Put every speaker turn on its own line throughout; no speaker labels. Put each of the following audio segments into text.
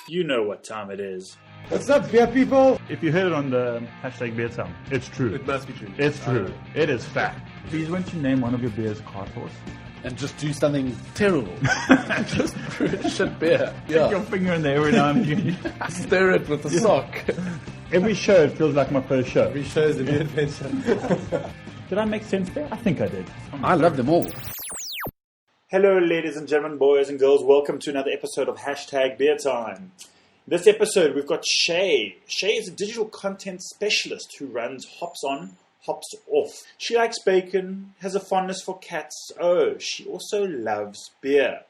You know what time it is.
What's up, beer people?
If you heard it on the hashtag beer time, it's true.
It must be true.
It's true. It is fact. Please, won't you name one of your beers Cart Horse?
And just do something terrible. Just brew a shit beer.
Stick your finger in there every now and again.
Stir it with a sock.
Every show, it feels like my first show.
Every show is a new adventure.
Did I make sense there? I think I did.
I love them all.
Hello, ladies and gentlemen, boys and girls. Welcome to another episode of Hashtag Beer Time. In this episode, we've got Shay. Shay is a digital content specialist who runs Hops On, Hops Off. She likes bacon, has a fondness for cats. Oh, she also loves beer.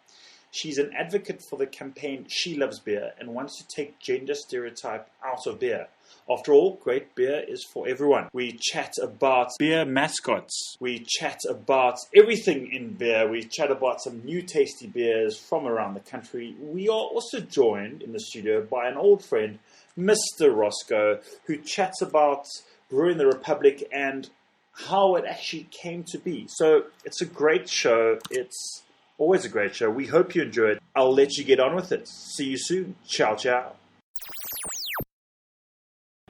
She's an advocate for the campaign She Loves Beer and wants to take gender stereotype out of beer. After all, great beer is for everyone. We chat about beer mascots. We chat about everything in beer. We chat about some new tasty beers from around the country. We are also joined in the studio by an old friend, Mr. Roscoe, who chats about Brewing the Republic and how it actually came to be. So it's a great show. It's always a great show. We hope you enjoy it. I'll let you get on with it. See you soon. Ciao, ciao.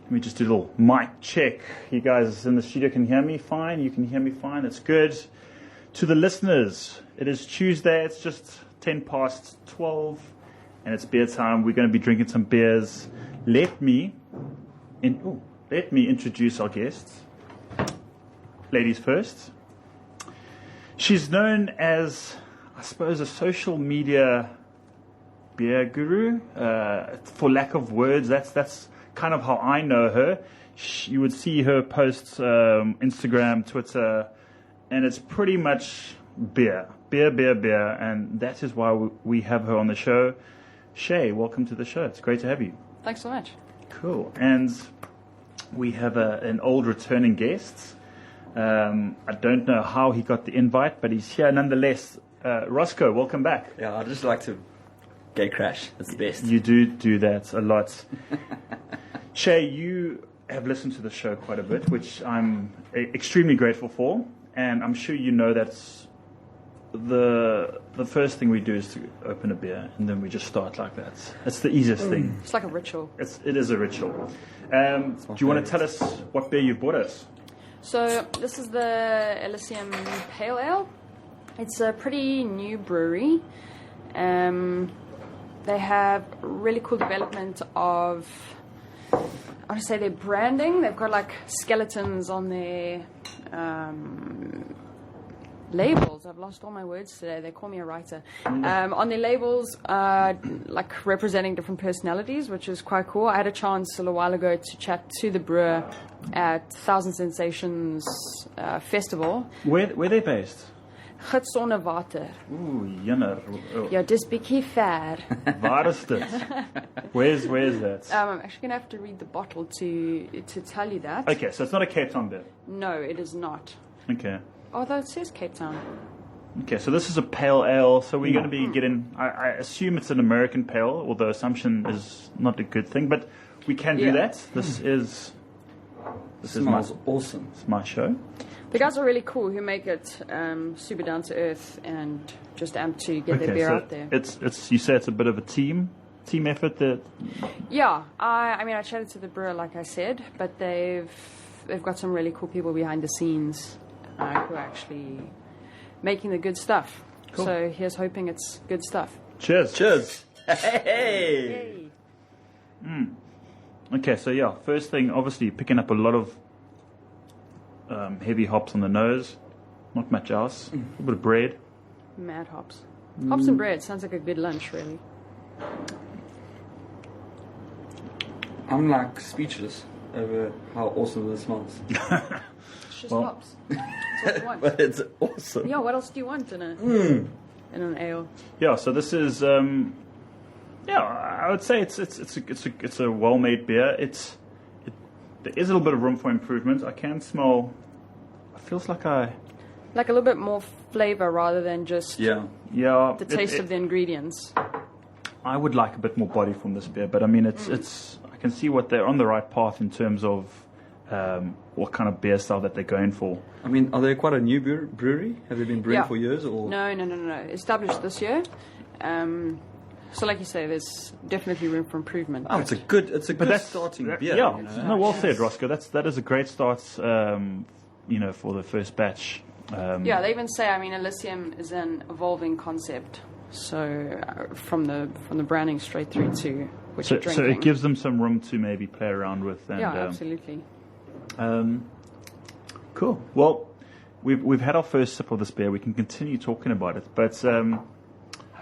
Let me just do a little mic check. You guys in the studio can hear me fine. You can hear me fine. It's good. To the listeners, it is Tuesday. It's just 10 past 12 and it's beer time. We're going to be drinking some beers. Let me introduce our guests. Ladies first. She's known as, I suppose, a social media beer guru. For lack of words, that's kind of how I know her. You would see her posts, Instagram, Twitter, and it's pretty much beer, and that is why we have her on the show. Shay, welcome to the show. It's great to have you.
Thanks so much.
Cool. And we have an old returning guest. I don't know how he got the invite, but he's here nonetheless. Roscoe, welcome back.
Yeah, I'd just like to gate crash. That's the best.
You do that a lot. Shay, you have listened to the show quite a bit, which I'm extremely grateful for, and I'm sure you know that's the first thing we do is to open a beer, and then we just start like that. It's the easiest thing.
It's like a ritual.
It is a ritual. Do you want to tell us what beer you've bought us?
So this is the Elysium Pale Ale. It's a pretty new brewery. They have really cool development of, I want to say, their branding. They've got like skeletons on their labels. I've lost all my words today. They call me a writer. On their labels, like representing different personalities, which is quite cool. I had a chance a little while ago to chat to the brewer at Thousand Sensations Festival.
Where are they based?
Gitzonne Water.
Ooh, jenner. Oh.
Ja, dis bietjie ver.
Waar is dit? Where's that?
I'm actually going to have to read the bottle to tell you that.
Okay, so it's not a Cape Town beer.
No, it is not.
Okay.
Although it says Cape Town.
Okay, so this is a pale ale. So we're going to be getting, I assume it's an American pale, although assumption is not a good thing, but we can do that. This is
awesome.
It's my show.
The guys are really cool who make it super down to earth and just amped to get their beer out there.
It's you say it's a bit of a team effort that.
Yeah, I mean I chatted to the brewer like I said, but they've got some really cool people behind the scenes who are actually making the good stuff.
Cool.
So here's hoping it's good stuff.
Cheers.
Hey.
Okay, so yeah, first thing, obviously picking up a lot of heavy hops on the nose, not much else. A little bit of bread.
Mad hops. Hops and bread sounds like a good lunch, really.
I'm like speechless over how awesome this smells.
It's just hops. That's what you want.
But it's awesome.
Yeah, what else do you want in an ale?
Yeah, so this is I would say it's a well-made beer. There is a little bit of room for improvement. I can smell. It feels like
a little bit more flavor rather than just
the
taste of the ingredients.
I would like a bit more body from this beer, but I mean it's I can see what they're on the right path in terms of what kind of beer style that they're going for.
I mean, are they quite a new brewery? Have they been brewing for years? Or
No. Established this year. So, like you say, there's definitely room for improvement.
Oh, it's a good
that's
starting
yeah.
beer.
Yeah,
you know?
no, well said, Roscoe. That is a great start. For the first batch.
Yeah, they even say, I mean, Elysium is an evolving concept. So, from the branding straight through to what
So,
you're drinking.
so it gives them some room to maybe play around with. And,
yeah, absolutely.
Cool. Well, we've had our first sip of this beer. We can continue talking about it. But,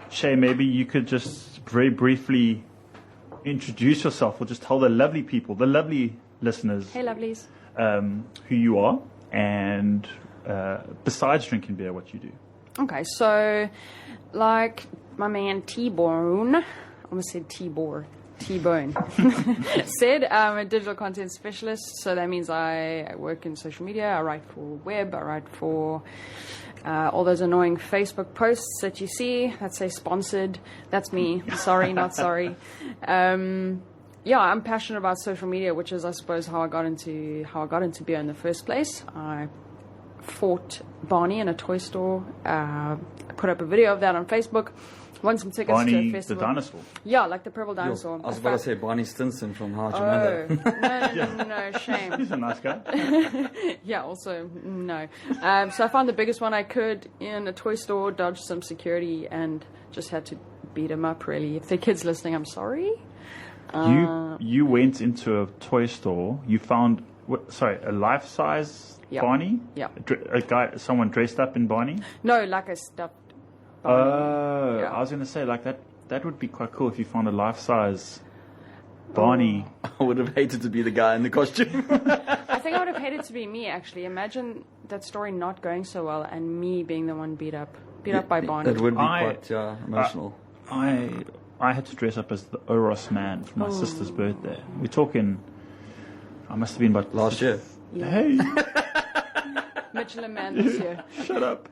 Shay, maybe you could just very briefly introduce yourself or just tell the lovely people, the lovely listeners,
Hey, lovelies.
who you are and besides drinking beer, what you do.
Okay, so like my man T-Bone, I almost said T-Bone, said I'm a digital content specialist. So that means I work in social media. I write for web. I write for all those annoying Facebook posts that you see that say sponsored. That's me. Sorry, not sorry. Yeah, I'm passionate about social media, which is, I suppose, how I got into beer in the first place. I fought Barney in a toy store. I put up a video of that on Facebook. Won some tickets to a
Barney, the
festival.
dinosaur.
Yeah, like the purple dinosaur.
I was about to say Barney Stinson from How I
Oh,
Met Your Mother.
no, shame.
He's a nice guy.
Yeah, also, no. So I found the biggest one I could in a toy store, dodged some security, and just had to beat him up, really. If the kid's listening, I'm sorry.
You went into a toy store. You found a life-size
Yeah.
Barney.
Yeah.
Someone dressed up in Barney.
No, like a stuffed
Oh,
Barney. Yeah.
I was going to say like that. That would be quite cool if you found a life-size Barney.
I would have hated to be the guy in the costume.
I think I would have hated to be me, actually. Imagine that story not going so well and me being the one beat up by Barney.
That would be
I-
quite emotional.
I had to dress up as the Oros man for my sister's birthday. We're talking. I must have been about
Last year.
Hey,
Michelin Man this year.
shut up.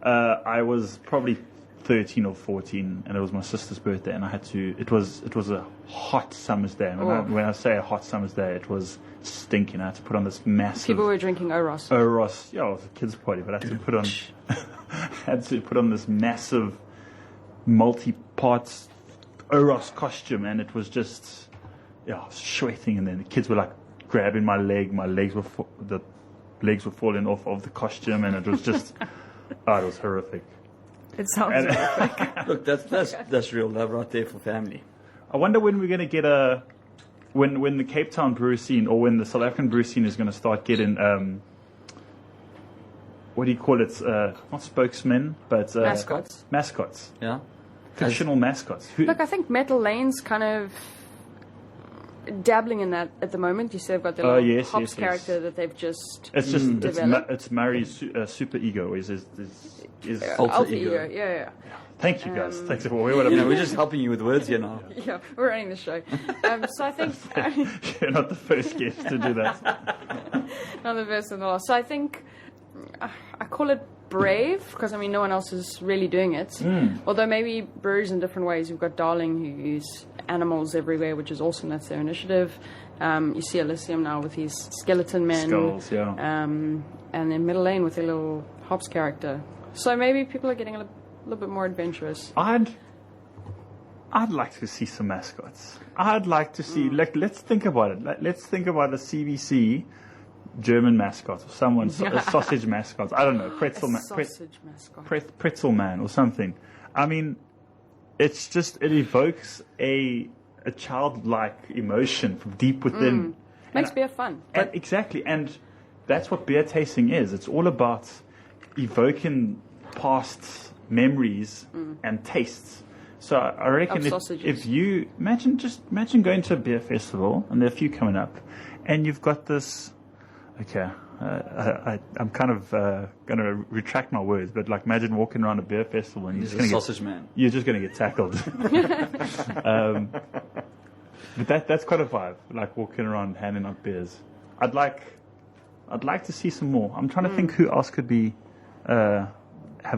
I was probably 13 or 14, and it was my sister's birthday, and I had to. It was a hot summer's day. And when I say a hot summer's day, it was stinking. I had to put on this massive.
People were drinking Oros.
Oros. Yeah, it was a kids' party, but I had to put on this massive multi-parts Oros costume, and it was just sweating, and then the kids were like grabbing my leg. My legs were the legs were falling off of the costume, and it was just it was horrific.
It sounds
Look, that's real love right there for family.
I wonder when we're going to get when the Cape Town brew scene or when the South African brew scene is going to start getting what do you call it? Not spokesmen, but
Mascots.
Mascots.
Yeah.
Fictional mascots.
Look, I think Metal Lane's kind of dabbling in that at the moment. You say they've got the little
yes,
Hops
yes, yes.
character that they've just
It's just
developed.
it's Murray's super ego is
Alter ego.
Yeah.
Thank you guys. Thanks for whatever.
We're just helping you with words here now.
Yeah, we're running the show. So I think
You're not the first guest to do that.
not the first and the last. So I think I call it brave because I mean no one else is really doing it. Although maybe breweries in different ways. You've got Darling who use animals everywhere, which is awesome. That's their initiative. You see Elysium now with his skeleton men.
Skulls, yeah.
And then Middle Lane with their little Hops character. So maybe people are getting a little bit more adventurous.
I'd like to see some mascots. I'd like to see. Let's think about it. Let's think about the CBC German mascot or someone a sausage mascot. I don't know,
Sausage mascot.
pretzel man or something. I mean, it's just it evokes a childlike emotion from deep within.
Makes beer fun.
Exactly, and that's what beer tasting is. It's all about evoking past memories and tastes. So I reckon if you imagine going to a beer festival, and there are a few coming up, and you've got this. Okay, I'm kind of going to retract my words, but like imagine walking around a beer festival and
He's a sausage man.
You're just going to get tackled. But that's quite a vibe, like walking around handing out beers. I'd like to see some more. I'm trying to think who else could be have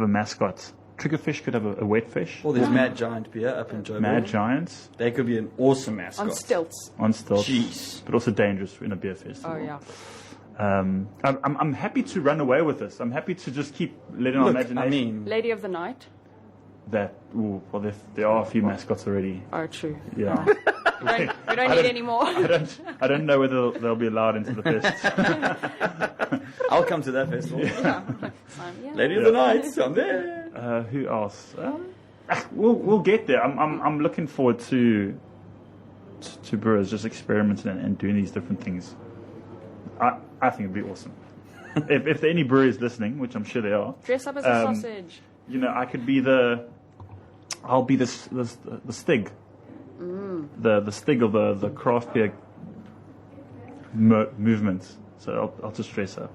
a mascot. Triggerfish could have a wet fish.
Well, there's Mad Giant Beer up in Joburg.
Mad Giants
They could be an awesome mascot.
On stilts.
on stilts,
Jeez.
but also dangerous in a beer festival.
Oh yeah.
I'm happy to run away with this. I'm happy to just keep letting our
Look,
imagination.
I mean,
Lady of the Night.
that. Ooh, well, there are a few mascots already.
Oh, true.
Yeah.
We don't need any more.
I don't know whether they'll be allowed into the fest.
I'll come to that festival.
Yeah.
Lady of the Night, I'm there.
Who else? We'll get there. I'm looking forward to brewers just experimenting and doing these different things. I think it'd be awesome. if there are any breweries listening, which I'm sure there are,
Dress up as a sausage.
you know, I could be I'll be the Stig. The Stig of the craft beer movement. So I'll just dress up.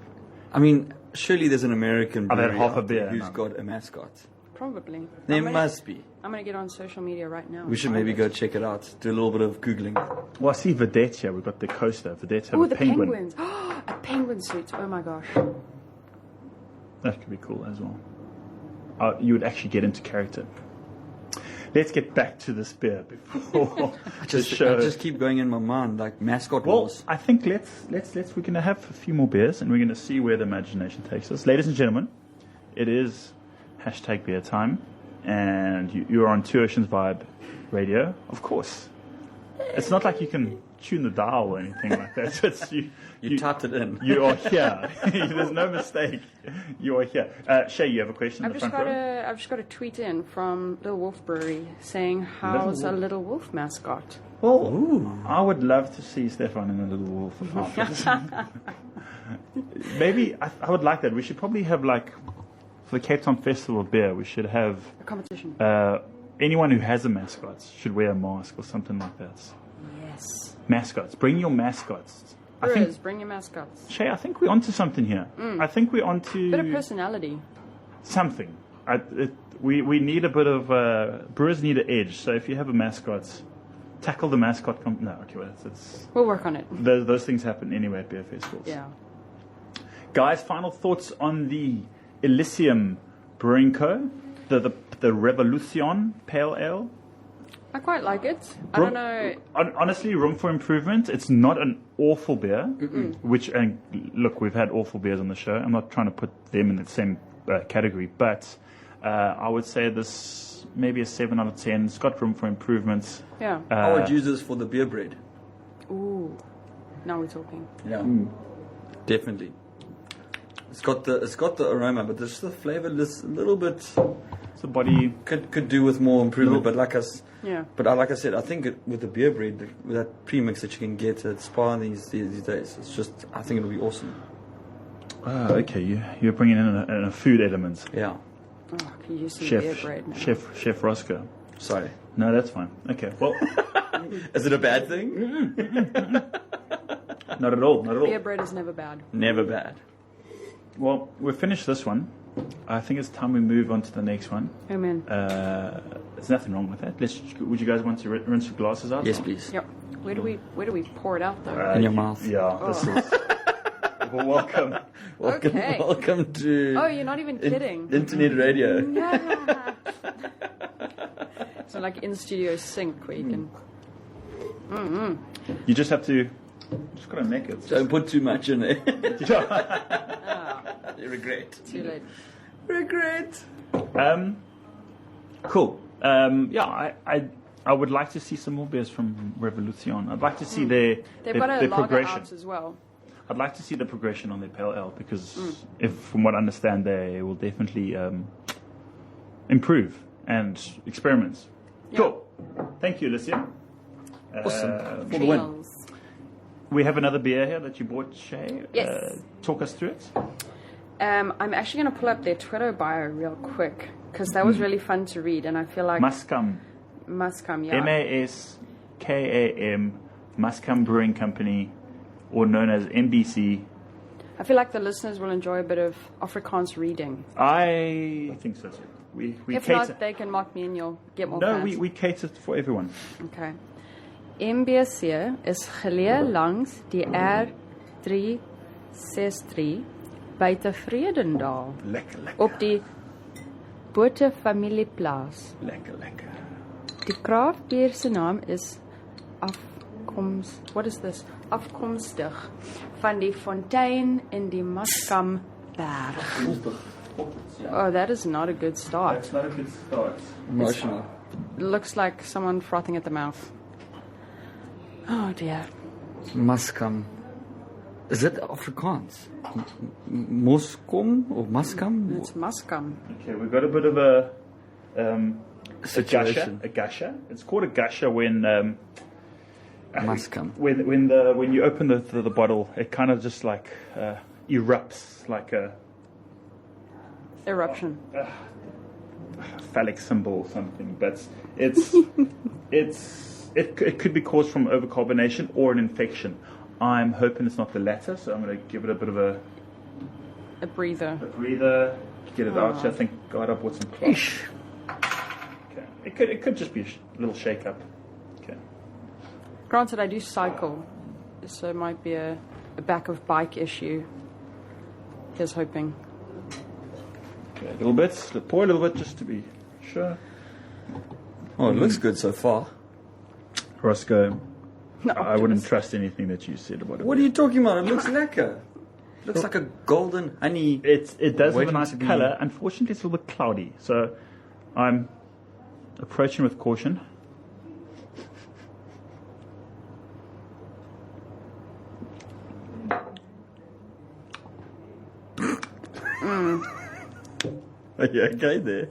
I mean, surely there's an American
I've had
brewery
half a
out there
beer
who's
now.
got a mascot.
Probably.
There
I'm gonna-
must be.
I'm going to get on social media right now.
We should maybe go check it out. Do a little bit of Googling.
Well, I see Vedette here. We've got the coaster. Vedette have
Oh,
a
the
penguin.
penguins. A penguin suit. Oh my gosh.
That could be cool as well. You would actually get into character. Let's get back to this beer before
I
the show.
just keep going in my mind like mascot
Well,
wars.
I think we're going to have a few more beers and we're going to see where the imagination takes us. Ladies and gentlemen, it is #beer time, and you're on Two Oceans Vibe Radio, of course. It's not like you can tune the dial or anything like that. It's
You typed it in.
You are here. There's no mistake. You are here. Shay, you have a question in the front row?
I've just got a tweet in from Little Wolf Brewery saying, how's a Little Wolf mascot?
Well, I would love to see Stefan in a Little Wolf outfit. Maybe, I would like that. We should probably have, like, for the Cape Town Festival of Beer, we should have
A competition.
anyone who has a mascot should wear a mask or something like that.
Yes.
Mascots. Bring your mascots. I
Brewers,
think,
bring your mascots.
Shay, I think we're onto something here. I think we're onto
Bit of personality.
something. We need a bit of brewers need an edge. So if you have a mascot, tackle the mascot. No, okay, well, it's
We'll work on it.
those things happen anyway at beer festivals.
Yeah.
Guys, final thoughts on the Elysium Brewing Co. The Revolution Pale Ale.
I quite like it. I don't know.
Honestly, room for improvement. It's not an awful beer. Which, and look, we've had awful beers on the show. I'm not trying to put them in the same category, but I would say this maybe a 7 out of 10. It's got room for improvement.
Yeah.
I would use this for the beer bread.
Ooh. Now we're talking.
Yeah. Definitely. It's got the aroma, but there's the flavor just a little bit
The body.
could do with more improvement. But like
Yeah.
like I said, I think with the beer bread, with that premix that you can get at Spa these days, it's just, I think it'll be awesome.
Okay, you're bringing in a food element.
Yeah.
Oh, can you use some beer
Chef
bread now?
Chef Roscoe.
Sorry.
No, that's fine. Okay, well,
Is it a bad thing?
not at all. Not at all.
Beer bread is never bad.
Never bad.
Well, we've finished this one. I think it's time we move on to the next one.
Amen.
There's nothing wrong with that. Would you guys want to rinse your glasses out?
Yes, please.
Yep. Where do we pour it out though?
In your mouth.
Yeah, this is. Well, welcome.
Okay.
Welcome to
Oh, you're not even kidding.
internet radio.
Yeah. So like in studio sync where you can.
You just have to. Just gotta make it.
Don't put too much in there.
Ah,
You regret.
too late.
Regret.
Cool. Yeah, I would like to see some more beers from Revolution. I'd like to see their
They've got a
their
lager
progression.
out as well.
I'd like to see the progression on their pale ale because, if from what I understand, they will definitely improve and experiment.
Yeah.
Cool. Thank you, Alicia.
Awesome. For the win.
Cheers.
We have another beer here that you bought, Shay.
Yes.
Talk us through it.
I'm actually going to pull up their Twitter bio real quick because that was really fun to read, and I feel like
Muscam.
Muscam, yeah.
MASKAM. Muscam Brewing Company, or known as MBC.
I feel like the listeners will enjoy a bit of Afrikaans reading.
I think so too. We
If
cater.
not, they can mock me and you'll get more
No,
fans.
we cater for everyone.
Okay. MBC is geleë langs die R363 buite Vredendal
Lekker, lekker.
op die Botha familieplaas.
Lekker, lekker.
Die kraafbier se naam is afkomstig van die fontein in die Maskamberg.
corporates. Yeah.
Oh, that is not a good start.
That's not a good start.
Emotional.
Looks like someone frothing at the mouth. Oh dear.
Maskam. Is it Afrikaans? Moskom or Maskam?
It's Muscum.
Okay, we've got a bit of a
Situation.
A gusher. It's called a gusher when
Maskam.
when you open the bottle, it kind of just like erupts like a
Eruption.
phallic symbol or something. But it's it could be caused from overcarbonation or an infection. I'm hoping it's not the latter, so I'm going to give it a bit of a
breather.
breather, get it out. So I think God, I bought some cloth. Okay, it could just be a little shake up. Okay.
Granted, I do cycle, so it might be a back of bike issue. Here's hoping.
Okay, a little bit. Pour a little bit just to be sure.
Oh, it looks good so far.
Roscoe,
No,
I wouldn't trust anything that you said about it.
What are you talking about? It looks lekker. Looks like a golden honey.
It does have a
Waiting
nice
to be-
colour. Unfortunately, it's a little bit cloudy, so I'm approaching with caution.
Are you okay there?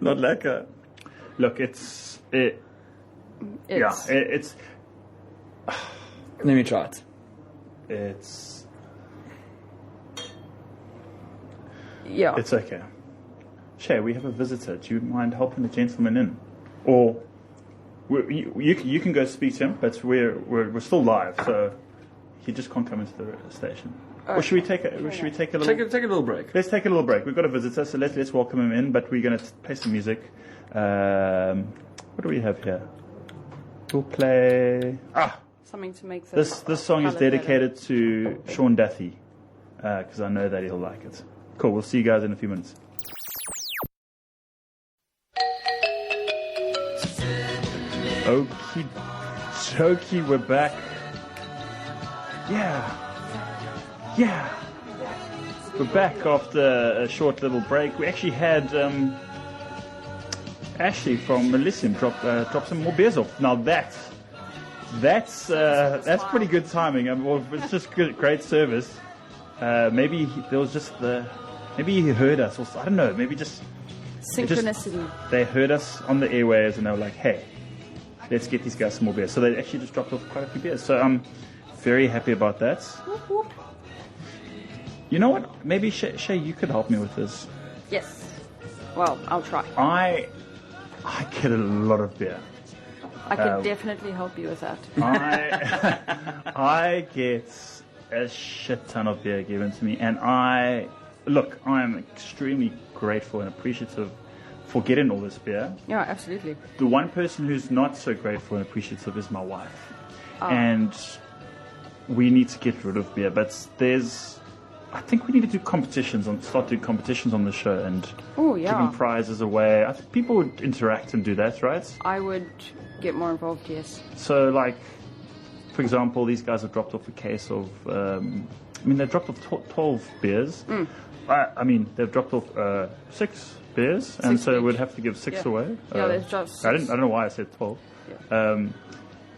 Not lekker.
Look, it's
It's,
Let me try it.
it's
yeah.
it's okay. Shay, we have a visitor. Do you mind helping the gentleman in, or you can go speak to him, but we're still live, so he just can't come into the station. Or should we take a little?
Take a little break.
Let's take a little break. We've got a visitor, so let's welcome him in. But we're going to play some music. What do we have here? We'll play.
Something to make
This song is
colour
dedicated to Sean Duthie, because I know that he'll like it. Cool. We'll see you guys in a few minutes. Okie dokie, we're back. Yeah. We're back after a short little break. We actually had Ashley from Elysium drop some more beers off. Now that's pretty good timing. Well, it's just great service. Maybe there was just maybe he heard us, or I don't know. Maybe just
synchronicity.
they heard us on the airwaves and they were like, hey, let's get these guys some more beers. So they actually just dropped off quite a few beers. So I'm very happy about that.
Whoop, whoop.
You know what? Maybe Shay, you could help me with this.
Yes. Well, I'll try.
I get a lot of beer.
I can definitely help you with that.
I get a shit ton of beer given to me, and I am extremely grateful and appreciative for getting all this beer.
Yeah, absolutely.
The one person who's not so grateful and appreciative is my wife. And we need to get rid of beer, but I think we need to do start doing competitions on the show and
Oh, yeah.
giving prizes away. I think people would interact and do that, right?
I would get more involved, yes.
So, like, for example, these guys have dropped off a case of, they've dropped off 12 beers. They've dropped off 6 beers, and
6
so
each.
we'd have to give 6
Yeah.
away.
Yeah, there's just
I
6.
don't know why I said 12.
Yeah.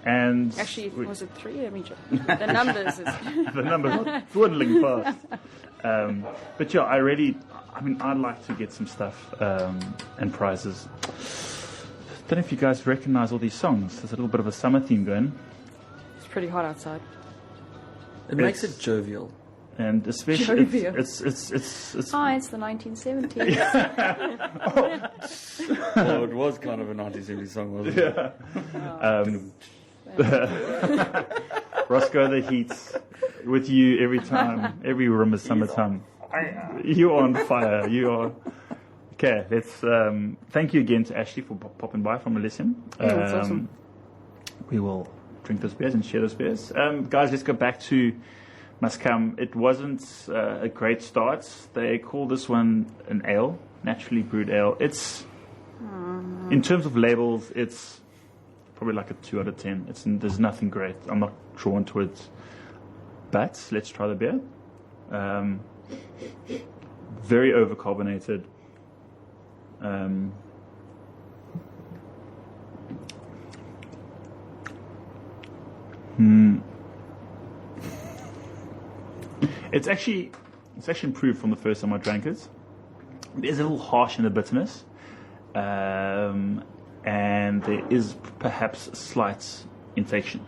And
Actually, was it 3? Let me check. The numbers is...
the numbers are dwindling fast. But yeah, I'd like to get some stuff and prizes. Don't know if you guys recognize all these songs. There's a little bit of a summer theme going,
It's pretty hot outside.
It makes it jovial.
and especially
Jovial.
it's
Hi, it's the 1970s.
Well, it was kind of a 1970s song, wasn't it?
Roscoe the Heat with you every time, every room is summertime. You're on fire. You are. Okay, let's thank you again to Ashley for popping by from Elysium.
That's awesome.
We will drink those beers and share those beers. Guys, let's go back to Muscam. It wasn't a great start. They call this one an ale, naturally brewed ale. It's in terms of labels, it's probably like a 2 out of 10. There's nothing great. I'm not drawn to it. But let's try the beer. very overcarbonated. It's actually improved from the first time I drank it. It's a little harsh in the bitterness, and there is perhaps a slight infection.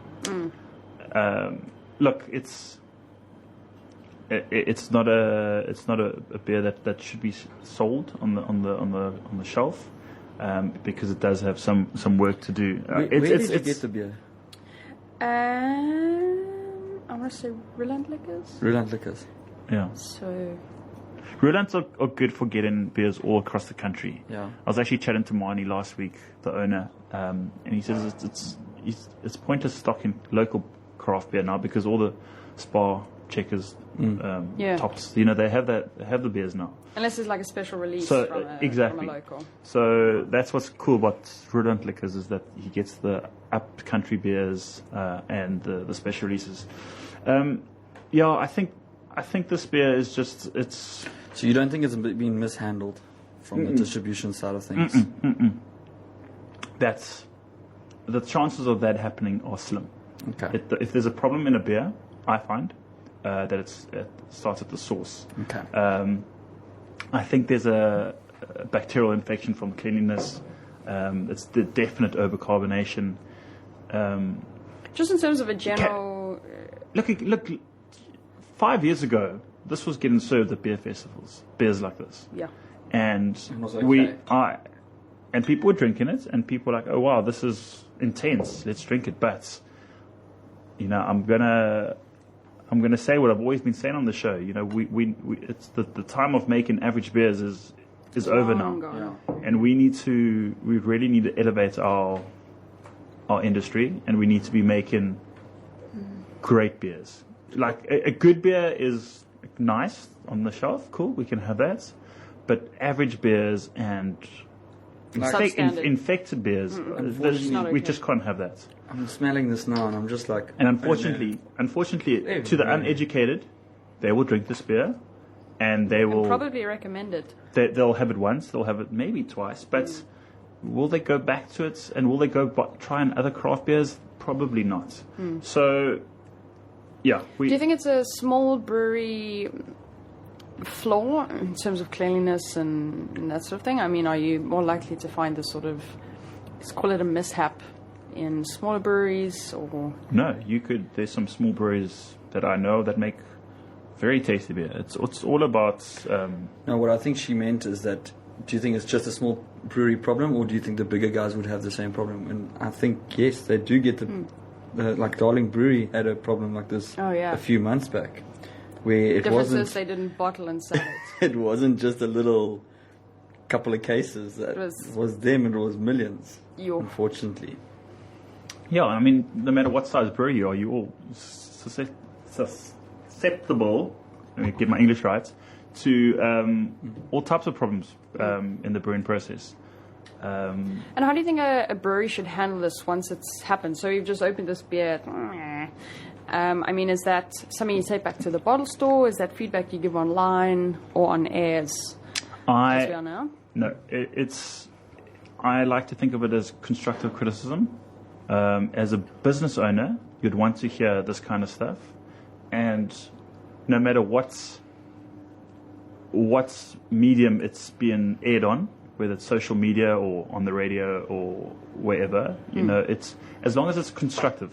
Look, it's not a beer that should be sold on the shelf, because it does have some work to do.
Where did you get the beer?
I want to say Rilland Liquors.
Rilland Liquors.
Yeah.
So,
Rillands are good for getting beers all across the country.
Yeah.
I was actually chatting to Marnie last week, the owner, and he says it's pointless stocking local craft beer now because all the Spa, Checkers, Tops, they have the beers now.
unless it's like a special release
So
from a
exactly.
local.
So that's what's cool about Rilland Liquors is that he gets the up country beers and the special releases. I think this beer is just it's.
So you don't think it's been mishandled from the distribution side of things?
That's the chances of that happening are slim.
Okay.
If there's a problem in a beer, I find that it starts at the source.
Okay.
I think there's a bacterial infection from cleanliness. It's the definite overcarbonation.
Just in terms of a general...
Look. 5 years ago, this was getting served at beer festivals. Beers like this.
Yeah.
And
was okay.
and people were drinking it, and people were like, "Oh wow, this is intense. Let's drink it." But I'm gonna say what I've always been saying on the show. We it's the time of making average beers is over now, and we really need to elevate our industry, and we need to be making great beers. Like a good beer is nice on the shelf, cool, we can have that. But average beers and infected beers, we just can't have that.
I'm smelling this now, and I'm just like.
And unfortunately, to the uneducated, they will drink this beer, and they will
probably recommend it.
They'll have it once, they'll have it maybe twice, but will they go back to it? And will they go try other craft beers? Probably not. So. Yeah.
Do you think it's a small brewery flaw in terms of cleanliness and that sort of thing? I mean, are you more likely to find this sort of, let's call it a mishap, in smaller breweries or?
No, there's some small breweries that I know that make very tasty beer. It's all about...
No, what I think she meant is that, do you think it's just a small brewery problem, or do you think the bigger guys would have the same problem? And I think, yes, they do get like Darling Brewery had a problem like this a few months back, where it wasn't.
They didn't bottle and sell it.
It wasn't just a little couple of cases. It was them. It was millions. Unfortunately.
Yeah, I mean, no matter what size brewery you are, you all susceptible. Let me get my English right. To all types of problems in the brewing process.
And how do you think a brewery should handle this once it's happened? So you've just opened this beer. I mean, is that something you take back to the bottle store? Is that feedback you give online or on air as we are now?
No, I like to think of it as constructive criticism. As a business owner, you'd want to hear this kind of stuff. And no matter what medium it's being aired on, whether it's social media or on the radio or wherever, it's as long as it's constructive.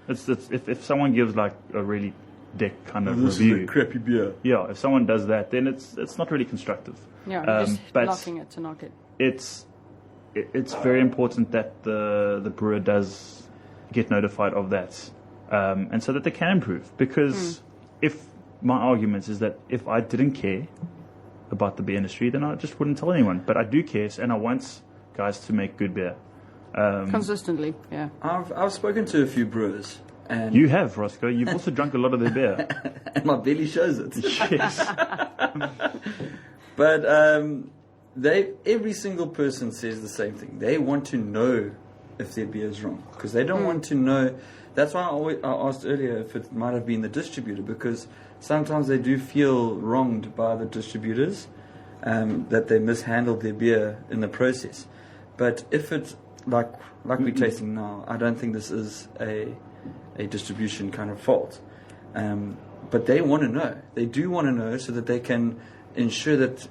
If someone gives like a really dick kind of
this
review,
is a crappy beer.
Yeah, if someone does that, then it's not really constructive.
Yeah, you're just knocking it to knock it.
It's very important that the brewer does get notified of that, and so that they can improve. Because if my argument is that if I didn't care about the beer industry, then I just wouldn't tell anyone. But I do care, and I want guys to make good beer.
Consistently, yeah.
I've spoken to a few brewers. And
you have, Roscoe. You've also drunk a lot of their beer.
And my belly shows it.
Yes.
But every single person says the same thing. They want to know if their beer is wrong, because they don't want to know. That's why I asked earlier if it might have been the distributor, because sometimes they do feel wronged by the distributors, that they mishandled their beer in the process. But if it's like we're tasting now, I don't think this is a distribution kind of fault. But they want to know. They do want to know so that they can ensure that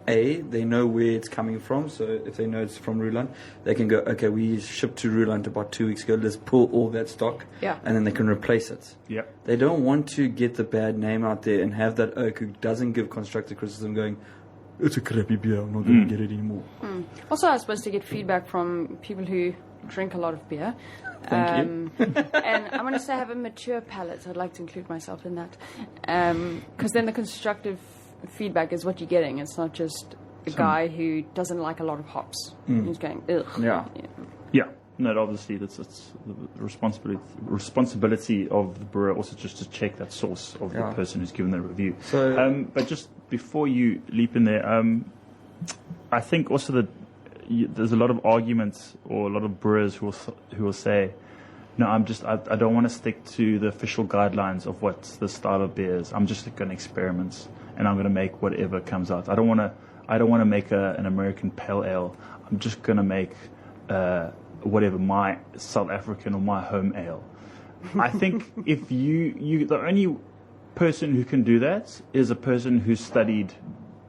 they know where it's coming from. So if they know it's from Ruland, they can go, okay, we shipped to Ruland about 2 weeks ago, let's pull all that stock, and then they can replace it. They don't want to get the bad name out there and have that oak who doesn't give constructive criticism going, it's a crappy beer, I'm not going to get it anymore.
Also, I was supposed to get feedback from people who drink a lot of beer.
Thank you.
And I'm going to say I have a mature palate. I'd like to include myself in that. Because then the constructive feedback is what you're getting. It's not just a guy who doesn't like a lot of hops. Who's going, ugh.
Yeah. No, obviously it's the responsibility of the brewer also just to check that source of the person who's given the review.
So,
but just before you leap in there, I think also that there's a lot of arguments or a lot of brewers who will say, no, I don't want to stick to the official guidelines of what the style of beer is. I'm just going to experiment and I'm going to make whatever comes out. I don't want to make an American pale ale. I'm just going to make whatever, my South African or my home ale. I think if you the only person who can do that is a person who's studied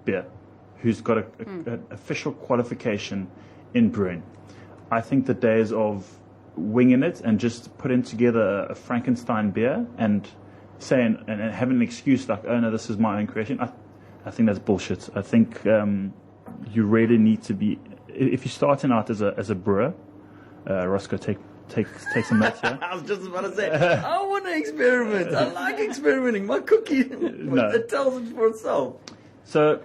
beer, who's got an official qualification in brewing. I think the days of winging it and just putting together a Frankenstein beer and saying and having an excuse like, oh no, this is my own creation, I think that's bullshit. I think you really need to be, if you're starting out as a brewer, Roscoe, take some notes here.
I was just about to say, I want to experiment. I like experimenting. My cookie, it tells it for itself.
So,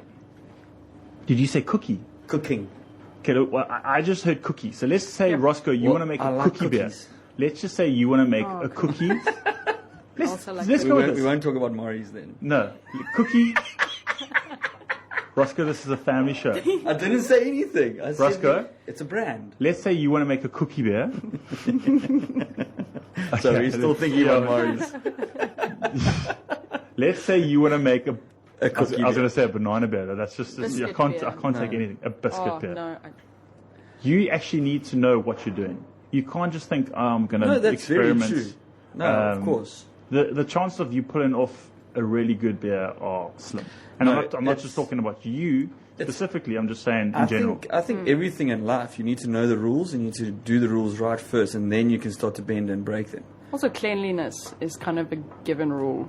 did you say cookie?
Cooking.
Okay, look, well, I just heard cookie. So let's say, Roscoe, you want to make a cookie beer. Let's just say you want to make a cookie. Let's go with this.
We won't talk about Murray's then.
No. Cookie. Roscoe, this is a family show.
I didn't say anything. I
Roscoe,
said it's a brand.
Let's say you want to make a cookie beer.
So we're still thinking about Murray's.
Let's say you want to make a
cookie beer.
I was going to say a banana beer. That's just I can't take anything. A biscuit beer. No, you actually need to know what you're doing. You can't just think, I'm going to experiment.
Very true. No, of course.
The chances of you pulling off a really good beer are slim. And I'm not just talking about you specifically. I'm just saying in general.
I think everything in life, you need to know the rules. You need to do the rules right first, and then you can start to bend and break them.
Also, cleanliness is kind of a given rule.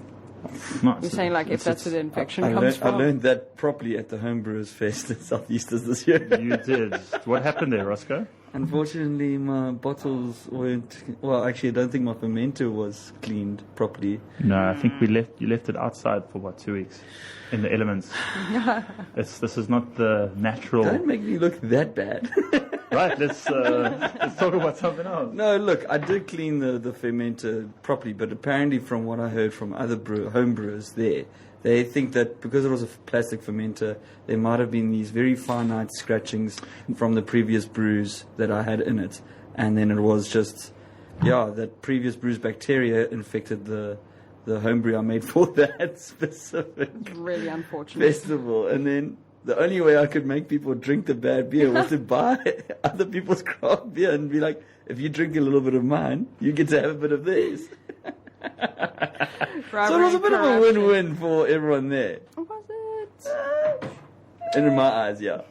Nice.
You're saying, like, if that's where the infection comes from.
I learned that properly at the Homebrewers Fest at Southeasters this year.
You did. What happened there, Roscoe?
Unfortunately, my bottles weren't... Well, actually, I don't think my fermenter was cleaned properly.
No, I think you left it outside for, 2 weeks in the elements. This is not the natural...
Don't make me look that bad.
Right, let's talk about something else.
No, look, I did clean the fermenter properly, but apparently from what I heard from other home brewers there, they think that because it was a plastic fermenter, there might have been these very finite scratchings from the previous brews that I had in it. And then it was just, that previous brew's bacteria infected the homebrew I made for that specific
really unfortunate
festival. And then the only way I could make people drink the bad beer was to buy other people's craft beer and be like, if you drink a little bit of mine, you get to have a bit of theirs. So it was a bit of a win-win for everyone there.
Was it?
In my eyes, yeah.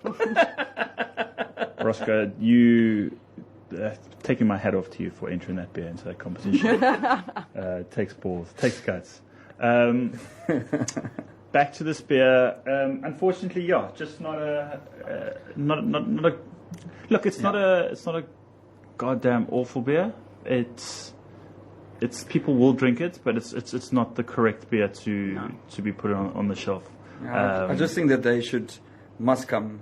Roscoe, you... taking my hat off to you for entering that beer into that competition. Takes balls, takes guts. Back to this beer. Unfortunately, just not a look. It's not a goddamn awful beer. It's people will drink it, but it's not the correct beer to be put on the shelf.
I just think that they must come.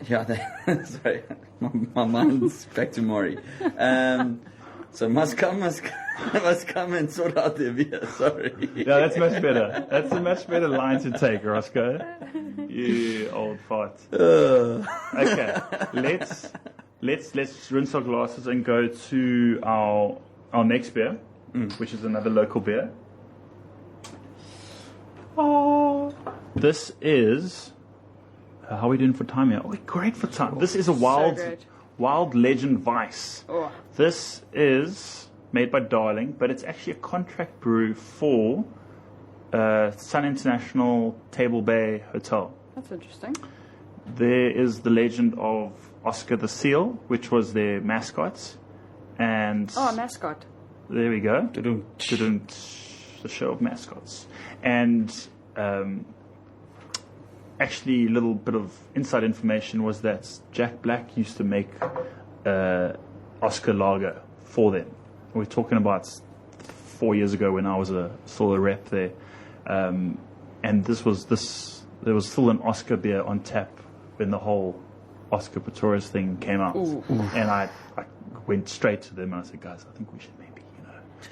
Yeah, sorry, my mind's back to Maury. So must come and sort out their beer. Sorry.
Yeah, that's much better. That's a much better line to take, Roscoe. You old fart. Okay, let's rinse our glasses and go to our next beer, which is another local beer. Oh, this is how are we doing for time here? Oh, we're great for time. This is a Wild Legend Weiss.
Oh.
This is made by Darling, but it's actually a contract brew for Sun International Table Bay Hotel.
That's interesting.
There is the legend of Oscar the Seal, which was their mascot, and
Mascot.
there we go. The show of mascots. And actually, a little bit of inside information was that Jack Black used to make Oscar Lager for them. We're talking about 4 years ago when I was still a rep there. And there was still an Oscar beer on tap when the whole Oscar Pistorius thing came out.
Ooh.
And I went straight to them and I said, guys, I think we should maybe,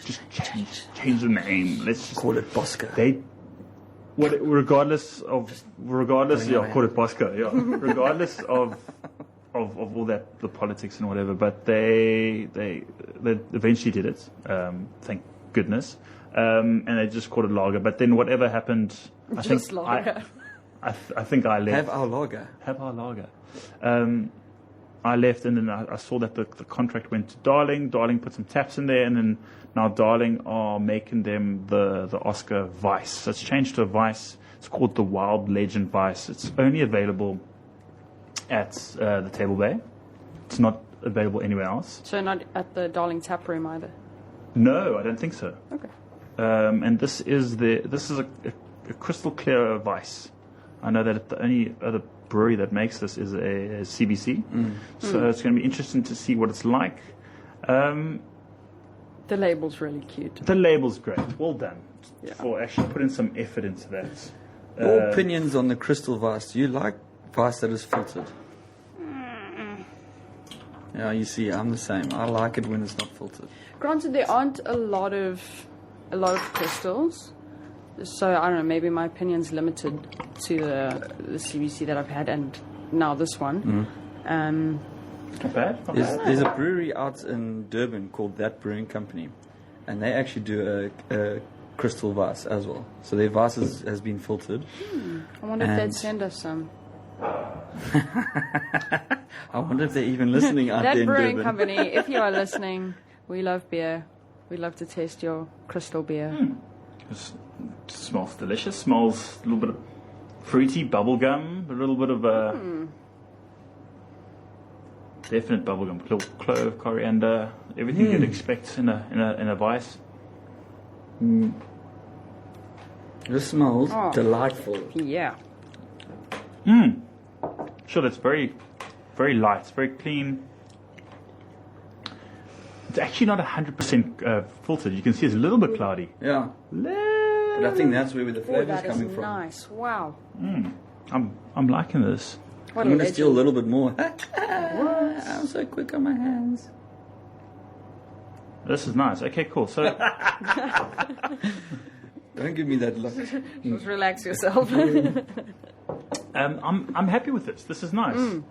just change the name. Let's just
Call it Bosco.
Regardless, yeah, call it Bosco, yeah. Regardless of all that, the politics and whatever, but they eventually did it, thank goodness, and they just called it lager. But then whatever happened, I think I left.
Have our lager.
I left, and then I saw that the contract went to Darling. Darling put some taps in there, and then now Darling are making them the Oscar Weiss. So it's changed to a Weiss. It's called the Wild Legend Weiss. It's only available at the Table Bay. It's not available anywhere else.
So not at the Darling Tap Room either?
No, I don't think so.
Okay.
And this is a crystal clear Weiss. I know that the only other brewery that makes this is a CBC. So it's going to be interesting to see what it's like.
The label's really cute.
The label's great. Well done
Yeah.
for actually putting some effort into that.
Your opinions on the Crystal Weiss? Do you like Weiss that is filtered? Yeah, you see, I'm the same. I like it when it's not filtered.
Granted, there aren't a lot of crystals, so I don't know. Maybe my opinion's limited to the CBC that I've had, and now this one.
Not bad.
There's a brewery out in Durban called That Brewing Company, and they actually do a Crystal Weiss as well. So their Weiss has been filtered.
I wonder if they'd send us some.
I wonder if they're even listening out
That
there in
Brewing
Durban.
Company, if you are listening, we love beer. We love to taste your crystal beer.
It smells delicious. Smells a little bit of fruity bubblegum, a little bit of definite bubblegum, little clove, coriander, everything you'd expect in a Weiss.
This smells
Oh.
delightful.
Yeah.
Sure, that's very, very light. It's very clean. It's actually not 100% filtered. You can see it's a little bit cloudy.
Yeah. But I think that's where the
Oh,
flavor's
that is
coming from.
nice. Wow.
I'm liking this.
What
I'm
a
going to steal a
legend.
little bit more. I'm so quick on my hands.
This is nice. Okay, cool. So
Don't give me that look.
Just relax yourself.
I'm happy with this. This is nice.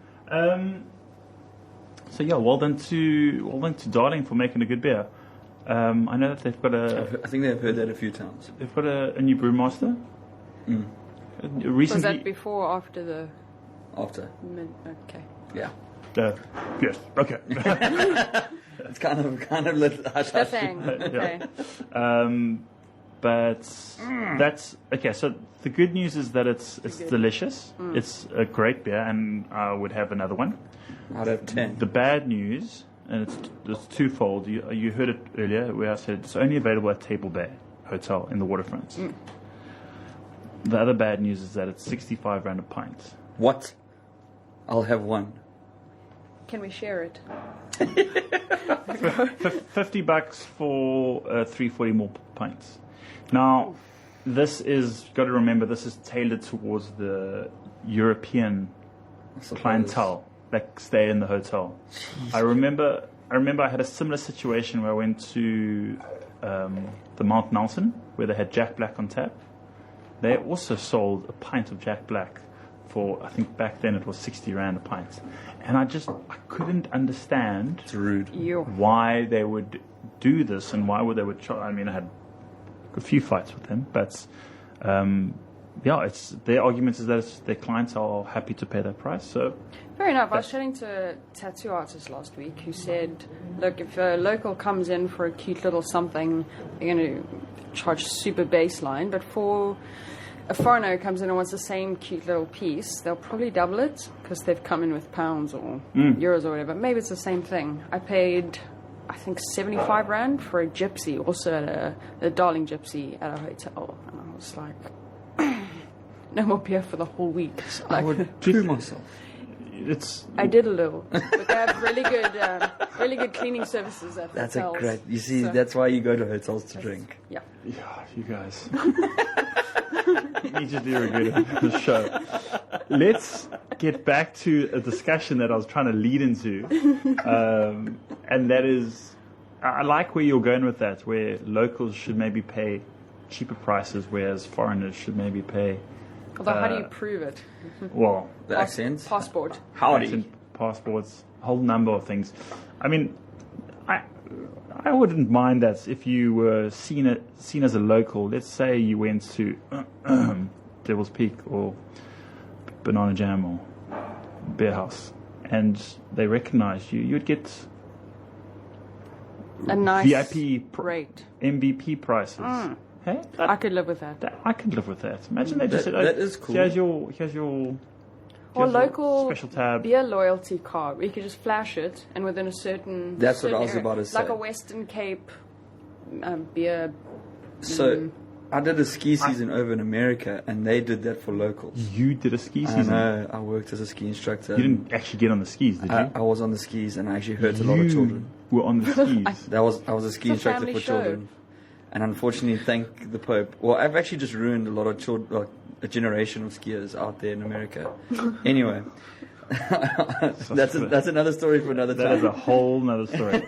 So yeah, well done to Darling for making a good beer. I know that they've got
I think they've heard that a few times.
they've got a new brewmaster. Recently,
Was that before or after the
After.
okay.
Yeah.
yes, okay.
It's kind of lit.
The thing. Okay.
But that's okay. So the good news is that it's delicious. It's a great beer, and I would have another one.
Out of 10.
The bad news, and it's twofold. You heard it earlier where I said it's only available at Table Bay Hotel in the waterfront. The other bad news is that it's 65 rand a pint.
What? I'll have one.
Can we share it?
$50 for 340 more pints. Now, this is, got to remember, this is tailored towards the European clientele that stay in the hotel. I remember I had a similar situation where I went to the Mount Nelson, where they had Jack Black on tap. They also sold a pint of Jack Black for, I think back then it was 60 Rand a pint. And I couldn't understand
It's rude.
why they would do this and why would they would charge. I mean, I had a few fights with them, but it's their argument is that their clients are happy to pay that price. So
Fair enough. I was chatting to a tattoo artist last week who said, look, if a local comes in for a cute little something, they're going to charge super baseline. But for a foreigner who comes in and wants the same cute little piece, they'll probably double it because they've come in with pounds or euros or whatever. Maybe it's the same thing. I paid, I think, 75 Rand for a gypsy, also at a darling gypsy at a hotel. And I was like, no more beer for the whole week. So,
I would poo myself.
I did a little, but they have really good cleaning services at
That's
hotels.
a great. You see,
So-
that's why you go to hotels to drink.
Yeah.
Yeah, you guys. Immediately regretted the show. Let's get back to a discussion that I was trying to lead into. And that is, I like where you're going with that, where locals should maybe pay cheaper prices, whereas foreigners should maybe pay,
Although, how do you prove it?
well,
The accent.
Passport.
Howdy.
accent, passports, a whole number of things. I mean, I wouldn't mind that if you were seen as a local. Let's say you went to Devil's Peak or Banana Jam or Beer House, and they recognized you. You'd get
A nice
VIP
rate.
MVP prices. Hey,
I could live with that.
I could live with that. Imagine they just said,
That is cool.
Here's your
Or local
special tab.
beer loyalty card where you could just flash it, and within a certain
That's what
certain
I was
area,
about to
like
say.
a Western Cape beer.
So, I did a ski season over in America, and they did that for locals.
You did a ski
I
season.
know. I worked as a ski instructor.
You didn't actually get on the skis, did you?
I was on the skis, and I actually hurt a lot of children.
Were on the skis.
I was a ski
It's a
instructor
family
for
show.
children, and unfortunately, thank the Pope. Well, I've actually just ruined a lot of children, like a generation of skiers out there in America. Anyway, that's another story for another
That is a
time.
whole nother story.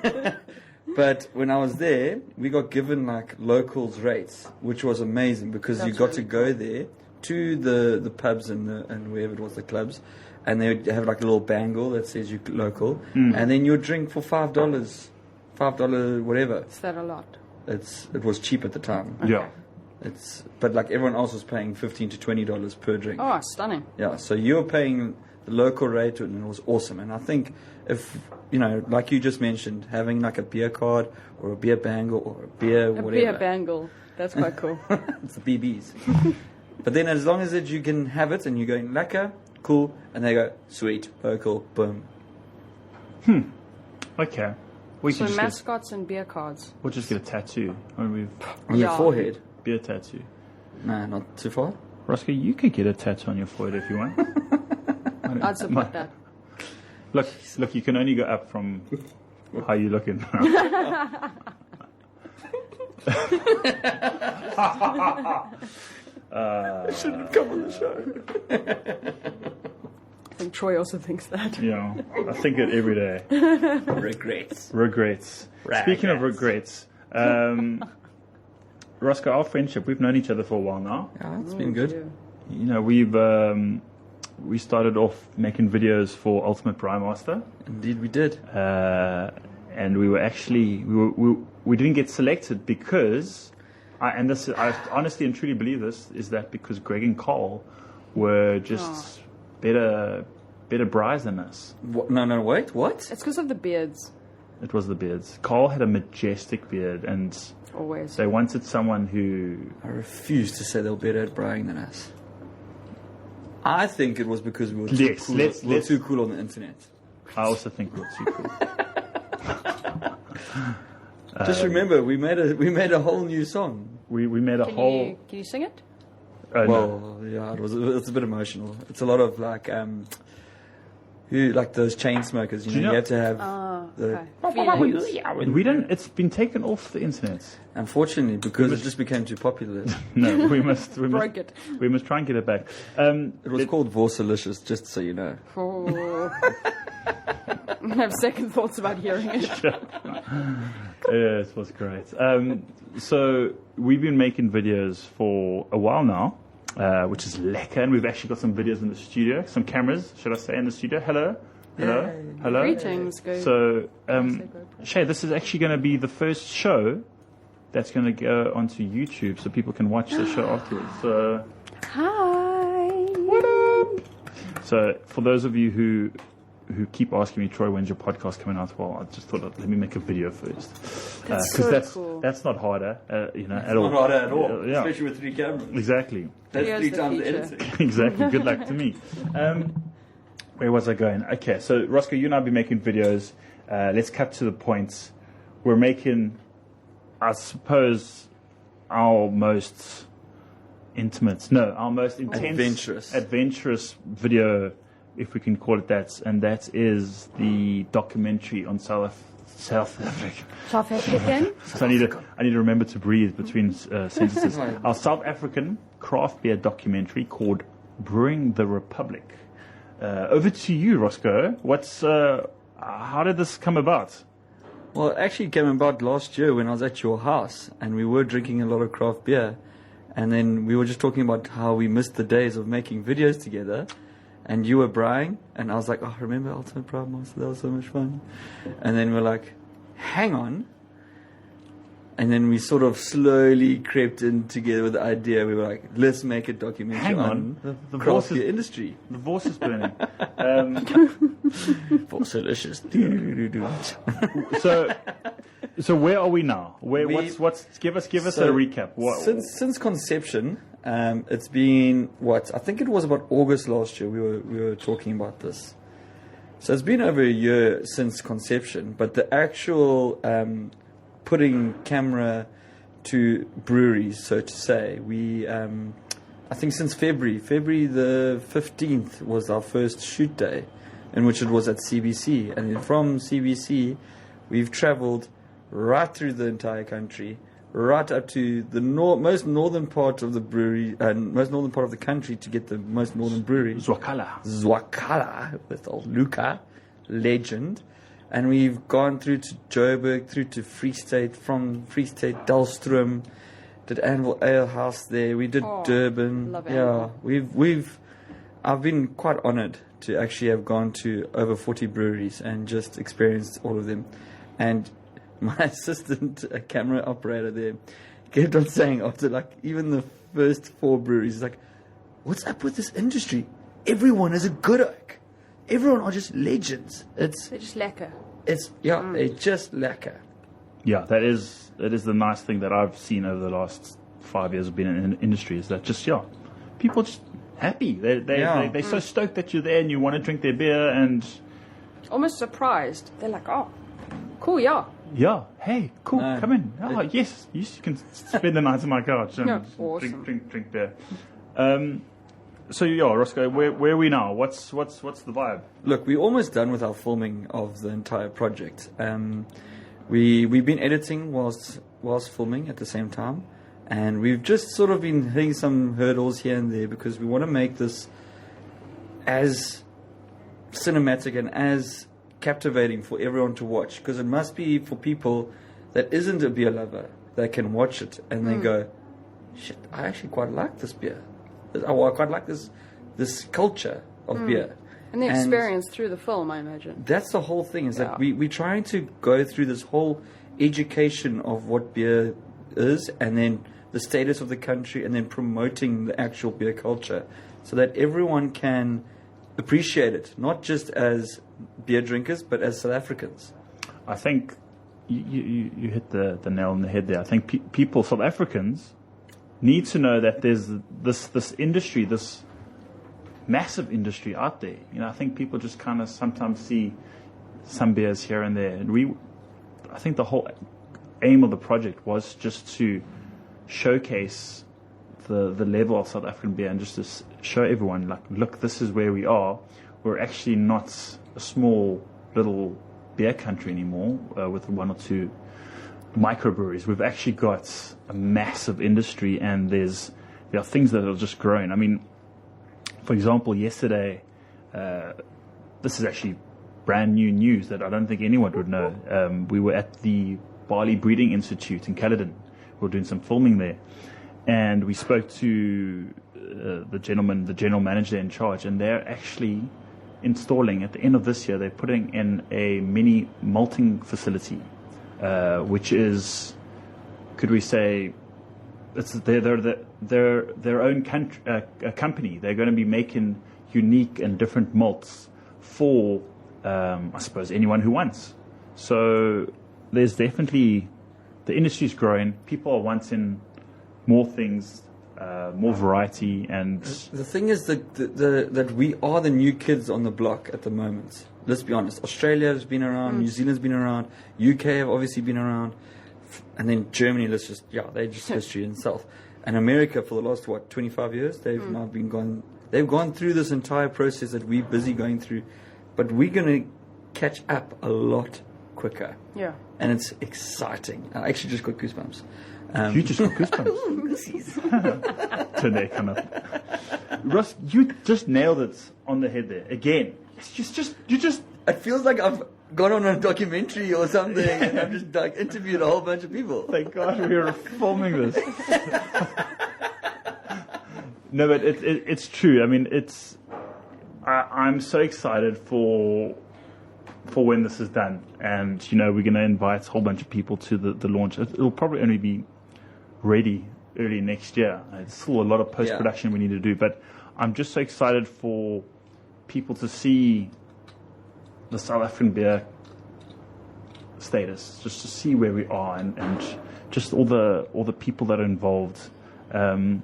But when I was there, we got given like locals rates, which was amazing because you
That's
got
really
to go there to the pubs and wherever it was, the clubs, and they would have like a little bangle that says you local, and then you would drink for $5 whatever.
Is that a lot?
It was cheap at the time.
Yeah.
But like everyone else was paying $15 to $20 per drink.
Oh, stunning.
Yeah, so you were paying the local rate, and it was awesome. And I think if, like you just mentioned, having like a beer card or a beer bangle or a beer
A
whatever.
beer bangle. That's quite cool.
It's the BBs. But then as long as that you can have it and you're going, lekker, cool, and they go, sweet, local, boom.
Okay. We
So
can just
mascots and beer cards.
we'll just get a tattoo. When we've
On your
Yeah.
forehead.
beer tattoo.
Nah, not too far.
Roscoe, you could get a tattoo on your forehead if you want.
I'd support that.
Look, you can only go up from how you looking.
Shouldn't come on the show.
I think Troy also thinks that.
Yeah, I think it every day.
Regrets.
Regrets. Speaking of regrets, Roscoe, our friendship, we've known each other for a while now.
Yeah, it's been good.
Yeah.
You know, we started off making videos for Ultimate Braai Master,
Indeed, we did.
and we were actually we didn't get selected because, I honestly and truly believe this is that because Greg and Carl were just better braais than us.
What? No, wait, what?
It's because of the beards.
It was the beards. Carl had a majestic beard, and
Always.
they wanted someone who.
I refuse to say they're better at braaiing than us. I think it was because we were too,
Yes,
cool,
let's-
we were
let's-
too cool on the internet.
I also think we're too cool.
Just remember, we made a whole new song.
We made a
Can
whole.
you sing it?
No.
Well, yeah, it's a bit emotional. It's a lot of like those chain smokers.
Do you
You
know-
have to have
Okay. Feelings.
We don't. It's been taken off the internet.
Unfortunately, because it just became too popular.
No, we must.
Broke it.
We must try and get it back.
It was called Vorsalicious, just so you know.
Oh. I have second thoughts about hearing it.
Yes, it was great. So we've been making videos for a while now, which is lekker. And we've actually got some videos in the studio, some cameras, should I say, in the studio. Hello. Hello.
Greetings. Go.
So, Shay, this is actually going to be the first show that's going to go onto YouTube, so people can watch the show afterwards. So,
Hi.
what up? So, for those of you who keep asking me, Troy, when's your podcast coming out? Well, I just thought, let me make a video first,
That's cool.
that's not harder, at
It's
all.
not harder at all,
Yeah.
especially with 3 cameras.
Exactly.
That's
Here's
3
the
times the
feature.
editing.
Exactly. Good luck to me. Where was I going? Okay, so Roscoe, you and I have been making videos. Let's cut to the point. We're making, I suppose, our most intense adventurous video, if we can call it that, and that is the documentary on South Africa.
South African.
So I need to remember to breathe between sentences. Our South African craft beer documentary called Brewing the Republic. Over to you, Roscoe. How did this come about?
Well, it actually came about last year when I was at your house and we were drinking a lot of craft beer. And then we were just talking about how we missed the days of making videos together. And you were Brian, and I was like, oh, remember Ultimate Pride Master? That was so much fun. And then we're like, hang on. And then we sort of slowly crept in together with the idea. We were like, let's make a documentary
Hang on.
on
The
craft
voice is-
beer industry.
The voice is burning.
Delicious.
So where are we now?
We-
Give us
So,
a recap.
Since conception, it's been I think it was about August last year. We were talking about this. So it's been over a year since conception, but the actual putting camera to breweries, so to say, we I think since February the 15th was our first shoot day, in which it was at CBC, and then from CBC we've travelled right through the entire country, right up to the most northern part of the brewery and most northern part of the country to get the most northern brewery, Zwakala, with old Luca, legend. And we've gone through to Joburg, through to Free State, from Free State, Dullstroom, did Anvil Ale House there, we did Durban.
love
Yeah,
Anvil.
I've been quite honoured to actually have gone to over 40 breweries and just experienced all of them. And my assistant camera operator there kept on saying after like even the first 4 breweries, he's like, what's up with this industry? Everyone is a good oak. Everyone are just legends.
They're just lekker.
They're just lekker.
Yeah, that is the nice thing that I've seen over the last 5 years of being in the industry, is that people are just happy. They're so stoked that you're there and you want to drink their beer, and
Almost surprised. They're like, oh, cool, yeah.
yeah, hey, cool,
No,
come in. Oh, yes, you can spend the night on my couch and
Yeah, awesome.
drink beer. So Roscoe, where are we now? What's the vibe?
Look, we're almost done with our filming of the entire project. We've been editing whilst filming at the same time, and we've just sort of been hitting some hurdles here and there because we want to make this as cinematic and as captivating for everyone to watch, because it must be for people that isn't a beer lover that can watch it and then go, shit, I actually quite like this beer. I quite like this culture of beer.
And the experience through the film, I imagine.
That's the whole thing, is that
Yeah.
we're trying to go through this whole education of what beer is, and then the status of the country, and then promoting the actual beer culture so that everyone can appreciate it, not just as beer drinkers, but as South Africans.
I think you hit the nail on the head there. I think people, South Africans, need to know that there's this industry, this massive industry out there. I think people just kind of sometimes see some beers here and there. And I think the whole aim of the project was just to showcase the level of South African beer, and just to show everyone, like, look, this is where we are. We're actually not a small little beer country anymore with 1 or 2 microbreweries. We've actually got a massive industry, and there are things that are just growing. I mean, for example, yesterday, this is actually brand new news that I don't think anyone would know. We were at the Barley Breeding Institute in Caledon. We were doing some filming there, and we spoke to the general manager in charge, and they're actually installing at the end of this year. They're putting in a mini malting facility, which is, could we say, it's their own company. They're going to be making unique and different malts for, I suppose, anyone who wants. So there's definitely, the industry's growing. People are wanting more things, more variety, and
the thing is that we are the new kids on the block at the moment. Let's be honest. Australia has been around, New Zealand's been around, UK have obviously been around, and then Germany. They're just history in itself. And America for the last 25 years, they've now been they've gone through this entire process that we're busy going through, but we're going to catch up a lot quicker.
Yeah.
And it's exciting. I actually just got goosebumps.
You just got goosebumps. Today, kind of. Ross, you just nailed it on the head there again. You just.
It feels like I've gone on a documentary or something, and I've just interviewed a whole bunch of people.
Thank God we were filming this. No, but it's true. I mean, I'm so excited for when this is done, and we're going to invite a whole bunch of people to the launch. It'll probably only be ready early next year. It's still a lot of post-production we need to do, but I'm just so excited for people to see the South African beer status, just to see where we are, and just all the people that are involved. I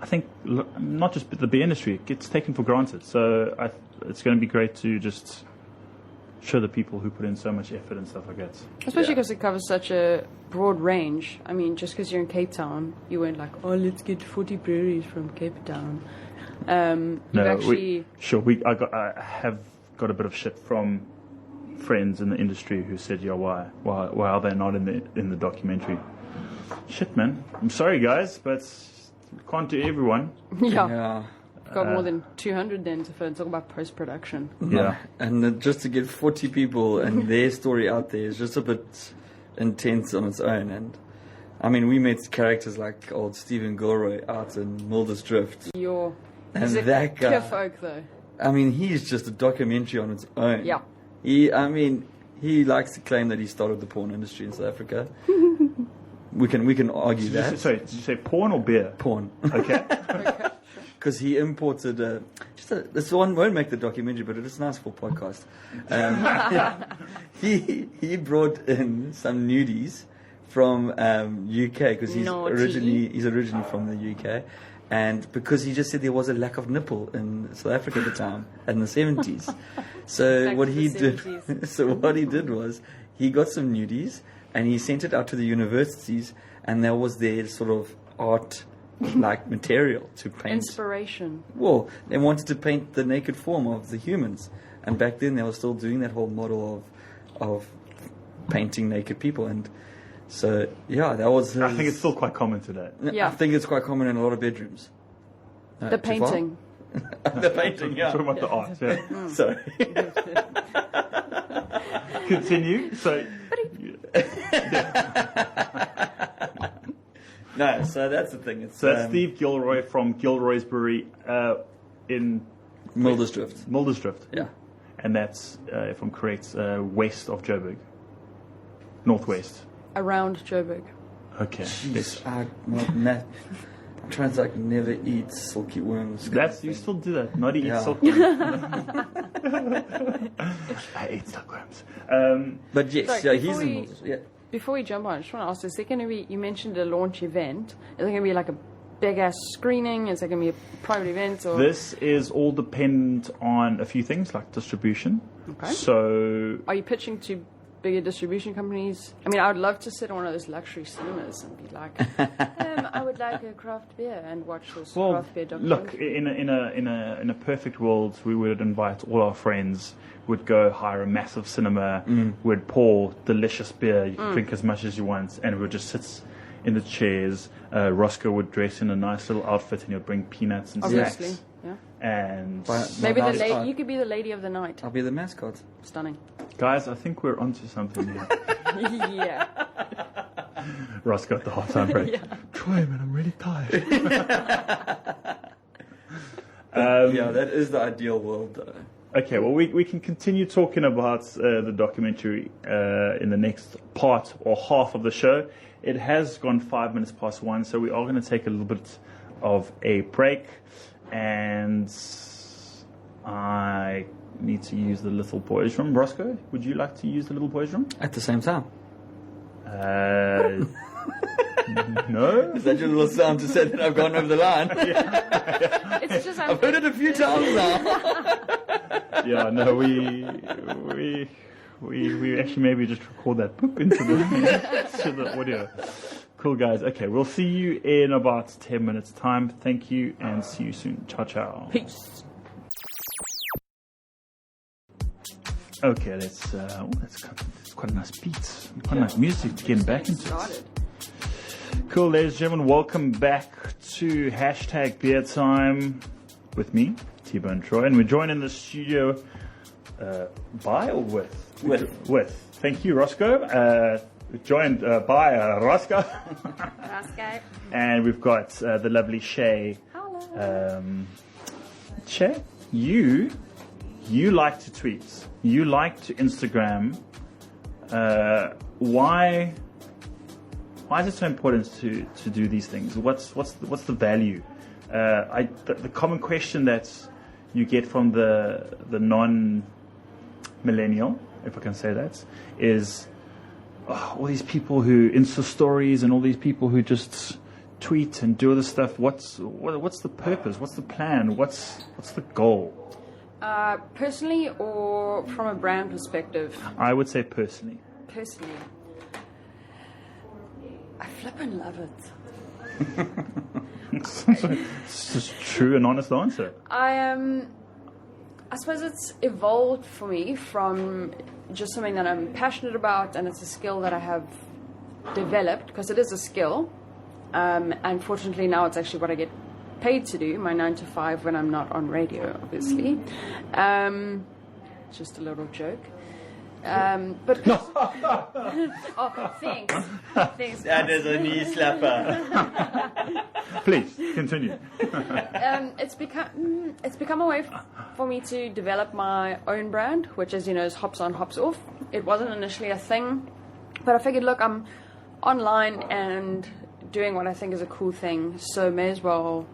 think not just the beer industry, it gets taken for granted. So it's going to be great to just show the people who put in so much effort and stuff like that.
Especially because it covers such a broad range. I mean, just because you're in Cape Town, you weren't like, oh, let's get 40 breweries from Cape Town. I have got a bit of shit from friends in the industry who said, why are they not in the documentary? Shit, man. I'm sorry, guys, but we can't do everyone. Yeah. Got more than 200 then to talk about post-production.
Yeah.
And just to get 40 people and their story out there is just a bit intense on its own. And I mean, we met characters like old Stephen Gilroy out in Mulder's Drift.
He's a
that guy,
pure folk though.
I mean, he's just a documentary on its own.
Yeah.
He likes to claim that he started the porn industry in South Africa. We can argue that.
Did you say porn or beer?
Porn.
Okay.
Because he imported this one won't make the documentary, but it is nice for podcast. He brought in some nudies from UK because he's originally from the UK, and because he just said there was a lack of nipple in South Africa at the time in the 70s. So what he did was he got some nudies and he sent it out to the universities, and that was their sort of art like material to paint.
Inspiration.
Well, they wanted to paint the naked form of the humans, and back then they were still doing that whole model of painting naked people, and so that was.
I think it's still quite common today.
Yeah.
I think it's quite common in a lot of bedrooms.
The painting.
The painting, yeah.
Talking about the art, yeah.
Sorry.
Continue. So.
No, so that's the thing.
So that's Steve Gilroy from Gilroy's Brewery in
Mulder's Drift.
Mulder's Drift.
Yeah.
And that's, if I'm correct, west of Joburg. Northwest.
Around Joburg.
Okay.
Yes. I'm trying to never eat silky worms.
You still do that. Not eat silky worms. I ate silkworms.
But yes,
Sorry,
he's in Mulder's. Yeah.
Before we jump on, I just want to ask, is there going to be, you mentioned a launch event, is there going to be like a big-ass screening? Is there going to be a private event? Or?
This is all dependent on a few things, like distribution.
Okay.
So...
Are you pitching to bigger distribution companies? I mean, I would love to sit on one of those luxury cinemas and be like, I would like a craft beer and watch this craft beer documentary.
Look, in a perfect world, we would invite all our friends, would go hire a massive cinema, would pour delicious beer, you can drink as much as you want, and we would just sit in the chairs. Roscoe would dress in a nice little outfit, and he'll bring peanuts and
Obviously,
snacks.
yeah.
And
maybe you could be the lady of the night.
I'll be the mascot.
Stunning.
Guys, I think we're onto something here.
Yeah.
Ross got the half-time break.
Yeah.
Troy, man, I'm really tired.
Yeah, that is the ideal world, though.
Okay, well, we can continue talking about the documentary in the next part or half of the show. It has gone 5 minutes past 1, so we are going to take a little bit of a break, and I need to use the little boys' room. Roscoe, would you like to use the little boys' room?
At the same time.
No?
Is that your little sound to say that I've gone over the line?
It's just
I've heard it a few times now.
Yeah, no, we actually maybe just record that boop into the audio. Cool, guys. Okay, we'll see you in about 10 minutes' time. Thank you, and see you soon. Ciao, ciao.
Peace.
Okay, that's quite a nice beat. Quite a nice music to get back into.
Started.
Cool, ladies and gentlemen, welcome back to Hashtag Beer Time with me, T-Bone Troy, and we're joined in the studio by or with? With. Thank you, Roscoe. We're joined by Roscoe.
Roscoe.
And we've got the lovely Shay.
Hello.
Shay, you like to tweet. You like to Instagram. Why is it so important to do these things? What's the value? The common question that you get from the non-millennial, if I can say that, is all these people who Insta stories and all these people who just tweet and do all this stuff. What's the purpose? What's the plan? What's the goal?
Personally, or from a brand perspective?
I would say personally.
Personally, I flippin' love it.
It's just true and honest answer.
I suppose it's evolved for me from just something that I'm passionate about, and it's a skill that I have developed, because it is a skill. And fortunately now it's actually what I get paid to do, my 9 to 5 when I'm not on radio, obviously. Just a little joke. But oh, thanks.
That is a knee slapper.
Please continue.
It's become a way for me to develop my own brand, which, as you know, is hops on, hops off. It wasn't initially a thing, but I figured, look, I'm online and doing what I think is a cool thing, so may as well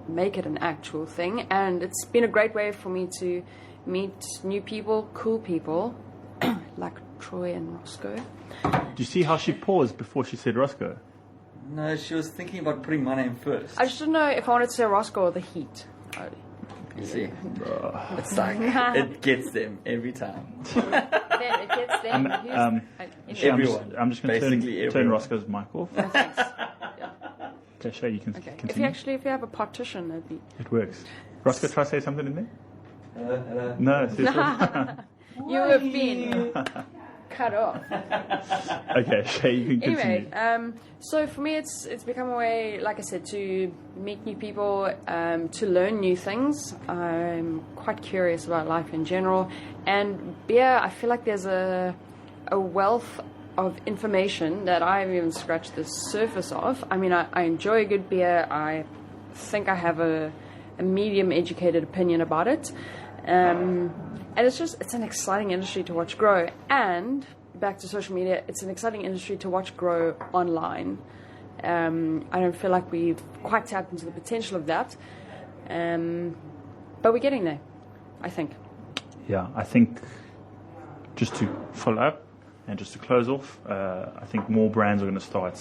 make it an actual thing. And it's been a great way for me to meet new people, cool people, like Troy and Roscoe.
Do you see how she paused before she said Roscoe?
No, she was thinking about putting my name first.
I just didn't know if I wanted to say Roscoe or the Heat.
You see, it's like it gets them every time.
Then it gets them.
Everyone.
I'm just going to
Basically
turn
everyone.
Roscoe's mic off.
No, thanks.
Okay, Shay, you can
Okay.
continue.
If you have a partition, that'd be.
It works. Roscoe, try to say something in there?
Hello.
No, seriously?
You have been cut off.
Okay, Shay, you can continue.
Anyway, so for me, it's become a way, like I said, to meet new people, to learn new things. I'm quite curious about life in general, and beer. I feel like there's a wealth of information that I haven't even scratched the surface of. I mean, I enjoy a good beer. I think I have a medium educated opinion about it. And it's an exciting industry to watch grow. And back to social media, it's an exciting industry to watch grow online. I don't feel like we've quite tapped into the potential of that. But we're getting there, I think.
Yeah, I think just to follow up and just to close off, I think more brands are going to start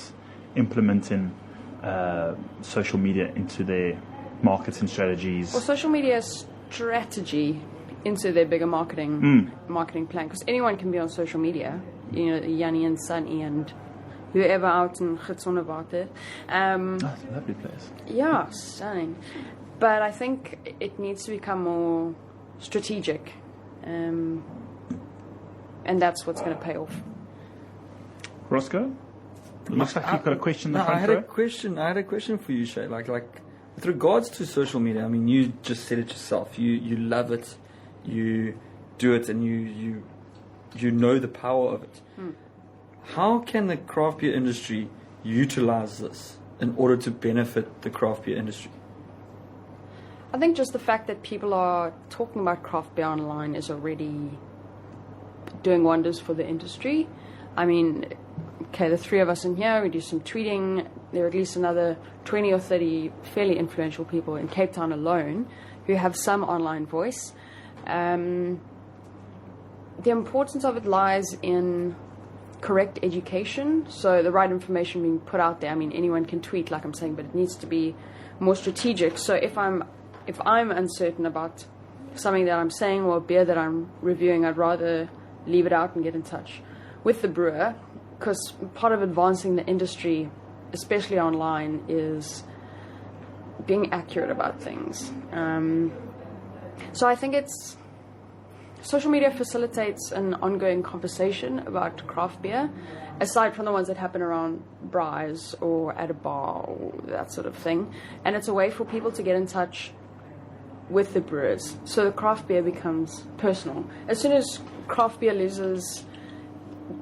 implementing social media into their marketing strategies.
Well, social media strategy into their bigger marketing plan, because anyone can be on social media. You know, Yanni and Sunny and whoever out in Gitzonnewater.
That's a lovely place.
Yeah, stunning. But I think it needs to become more strategic, and that's what's going to pay off.
Roscoe? Looks like you've got a question in the
No,
front
I
row.
had a question for you, Shay. Like with regards to social media, I mean, you just said it yourself. You love it, you do it, and you know the power of it. How can the craft beer industry utilize this in order to benefit the craft beer industry?
I think just the fact that people are talking about craft beer online is already doing wonders for the industry. I mean, okay, the three of us in here, we do some tweeting. There are at least another 20 or 30 fairly influential people in Cape Town alone who have some online voice. The importance of it lies in correct education, so the right information being put out there. I mean, anyone can tweet, like I'm saying, but it needs to be more strategic. So if I'm uncertain about something that I'm saying or a beer that I'm reviewing, I'd rather leave it out and get in touch with the brewer, because part of advancing the industry, especially online, is being accurate about things. So I think social media facilitates an ongoing conversation about craft beer, aside from the ones that happen around braais or at a bar or that sort of thing. And it's a way for people to get in touch with the brewers. So the craft beer becomes personal. As soon as craft beer loses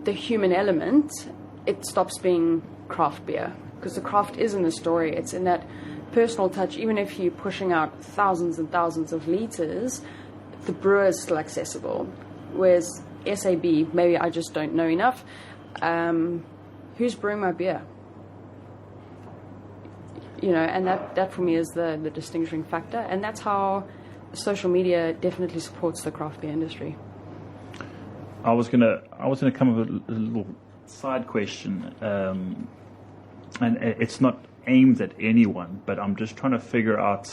the human element, it stops being craft beer, because the craft is in the story. It's in that personal touch. Even if you're pushing out thousands and thousands of liters, the brewer is still accessible. Whereas SAB, maybe I just don't know enough. Who's brewing my beer? And that for me is the distinguishing factor, and that's how social media definitely supports the craft beer industry.
I was gonna come up with a little side question, and it's not aimed at anyone, but I'm just trying to figure out,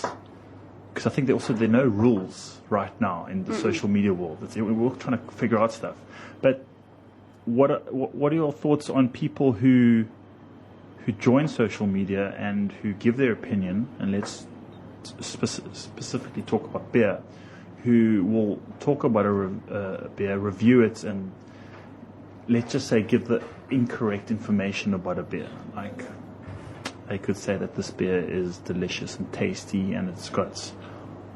because I think there are no rules right now in the social media world. We're all trying to figure out stuff. But what are your thoughts on people who join social media and who give their opinion, and let's specifically talk about beer, who will talk about a beer, review it, and let's just say give the incorrect information about a beer. Like, they could say that this beer is delicious and tasty and it's got,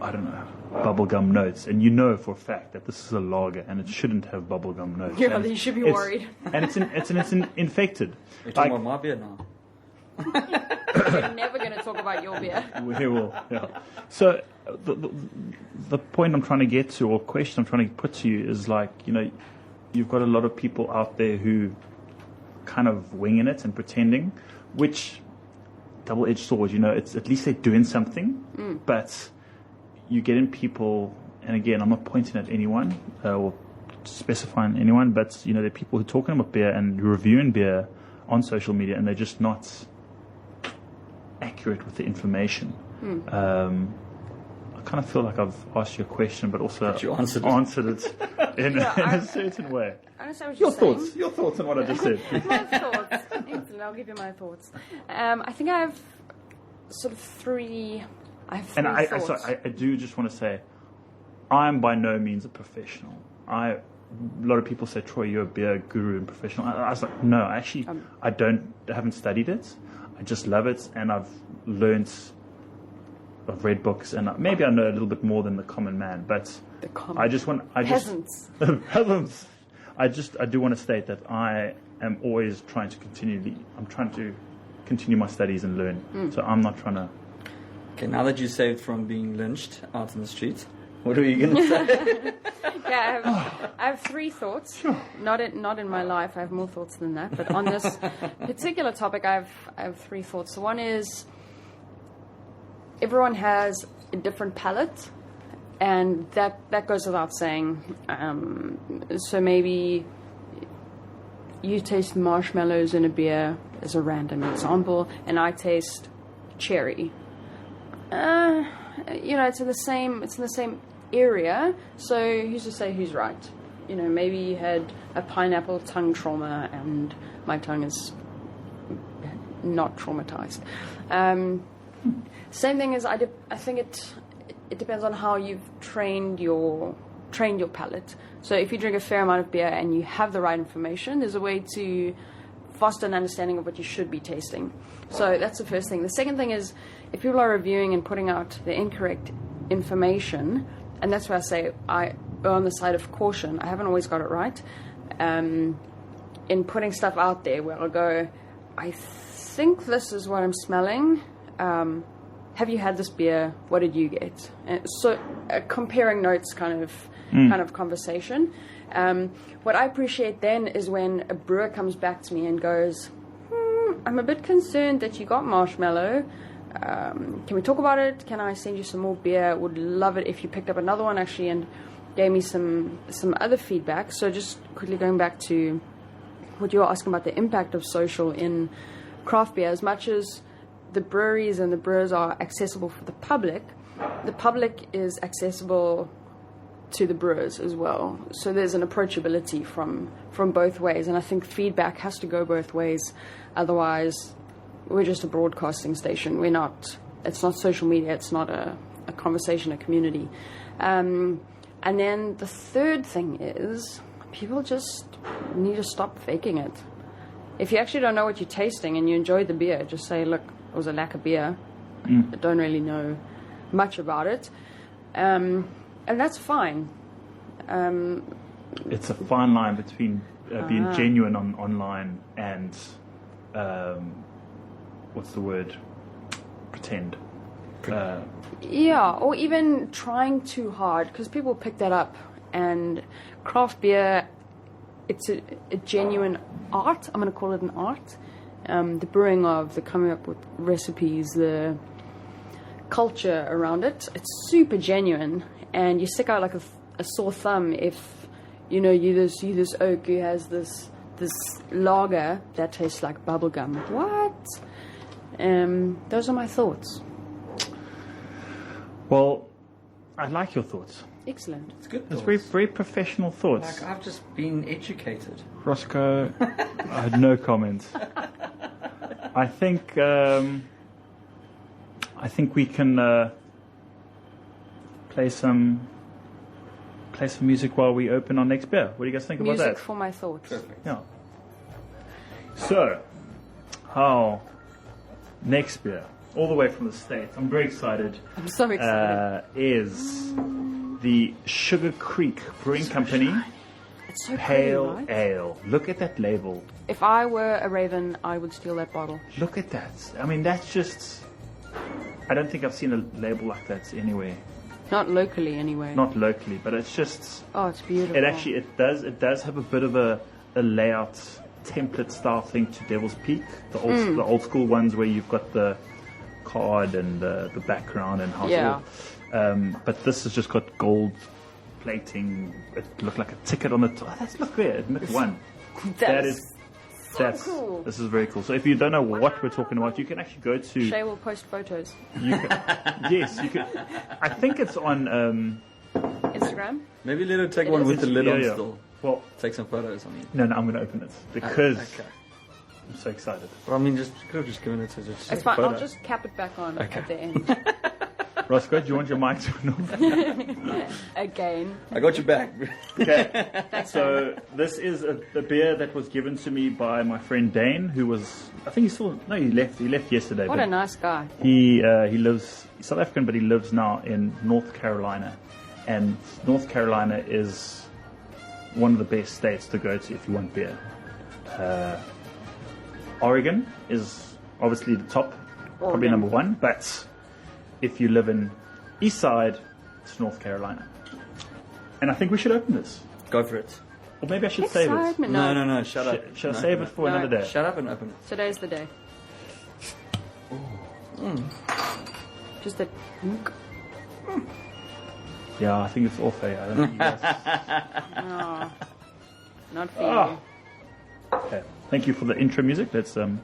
I don't know, bubblegum notes, and you know for a fact that this is a lager and it shouldn't have bubblegum notes.
Yeah, you should be worried.
And it's infected.
You're talking about my beer now.
We're never going to talk about your beer.
We will, yeah. So the point I'm trying to get to, or question I'm trying to put to you, is like, you've got a lot of people out there who kind of winging it and pretending, which double-edged sword. It's at least they're doing something, but you get in people, and again, I'm not pointing at anyone or specifying anyone, but there are people who are talking about beer and reviewing beer on social media, and they're just not accurate with the information. I kind of feel like I've asked you a question, but also
you answered
it in a certain way.
I understand what you're saying.
Your thoughts on what I just said.
My thoughts. Excellent. I'll give you my thoughts. I think I have sort of three. I have three thoughts.
I do just want to say, I'm by no means a professional. A lot of people say, Troy, you're a beer guru and professional. I was like, no, actually, I haven't studied it. I just love it, and I've read books, and maybe I know a little bit more than the common man. But
peasants.
Peasants. I do want to state that I am always trying to continue my studies and learn. So I'm not trying to.
Okay, now that you saved from being lynched out in the street, what are you going to say?
Yeah, I have three thoughts.
Sure.
Not in my life. I have more thoughts than that. But on this particular topic, I have three thoughts. So one is, everyone has a different palate, and that goes without saying. So maybe you taste marshmallows in a beer as a random example, and I taste cherry. It's in the same area, so who's to say who's right? Maybe you had a pineapple tongue trauma and my tongue is not traumatized. Same thing as I think it depends on how you've trained your palate. So if you drink a fair amount of beer and you have the right information, there's a way to foster an understanding of what you should be tasting. So that's the first thing. The second thing is, if people are reviewing and putting out the incorrect information, and that's why I say I err on the side of caution. I haven't always got it right in putting stuff out there where I'll go, I think this is what I'm smelling. have you had this beer? What did you get? And so comparing notes kind of conversation. What I appreciate then is when a brewer comes back to me and goes, I'm a bit concerned that you got marshmallow. Can we talk about it? Can I send you some more beer? Would love it if you picked up another one actually and gave me some other feedback. So just quickly going back to what you were asking about the impact of social in craft beer, as much as the breweries and the brewers are accessible for the public is accessible to the brewers as well. So there's an approachability from both ways, and I think feedback has to go both ways. Otherwise, we're just a broadcasting station. It's not social media. It's not a conversation, a community. And then the third thing is people just need to stop faking it. If you actually don't know what you're tasting and you enjoyed the beer, just say, look, it was a lack of beer. I don't really know much about it. And that's fine.
It's a fine line between being genuine online and what's the word? Pretend.
Yeah, or even trying too hard, because people pick that up. And craft beer, it's a genuine art. I'm going to call it an art. The brewing of, the coming up with recipes, the culture around it, it's super genuine. And you stick out like a sore thumb if, you this oak who has this lager that tastes like bubblegum. What? Those are my thoughts.
Well, I like your thoughts.
Excellent.
It's good.
It's very, very professional thoughts.
Like, I've just been educated.
Roscoe, I had no comment. I think we can play some music while we open our next beer. What do you guys think about that?
Music for my thoughts.
Perfect.
Yeah. So, our next beer, all the way from the States, I'm very excited,
I'm so excited.
is the Sugar Creek Brewing Company
It's so
Pale
pretty, right?
Ale. Look at that label.
If I were a raven, I would steal that bottle.
Look at that. I mean, that's just... I don't think I've seen a label like that anywhere.
Not locally, anyway.
Not locally, but it's just...
Oh, it's beautiful.
It does have a bit of a layout template style thing to Devil's Peak, the old school ones where you've got the card and the background and how
Yeah.
it's all. But this has just got gold plating. It looked like a ticket on the top. Oh, that's look there, admit one. That's
cool.
This is very cool. So if you don't know what we're talking about, you can actually go to.
Shay will post photos.
You can, yes, you can. I think it's on.
Instagram?
Maybe let her take
It
one
is.
with the lid on
Yeah.
still.
Well,
Take some photos on you.
no, I'm going to open it because
Okay.
I'm so excited.
Well, I mean, you could have just given it to just
It's fine. I'll just cap it back on
Okay.
at the end.
Roscoe, do you want your mic to turn off?
Again.
I got your back.
Okay.
Thanks,
So this is a beer that was given to me by my friend Dane, who was, I think he left yesterday.
What
but
a nice guy.
He lives, he's South African, but he lives now in North Carolina. And North Carolina is one of the best states to go to if you want beer. Oregon is obviously the top, probably
Oregon.
number one, but if you live in East Side, it's North Carolina. And I think we should open this.
Go for it.
Or maybe I should save it.
Excitement.
No, shut up.
Should I
No,
save
no.
it for
No.
another day?
Shut up and open it.
Today's the day. Just a...
Yeah, I think it's all fair. I don't think you guys...
Oh, not for
Ah.
you.
Okay. Thank you for the intro music. Let's turn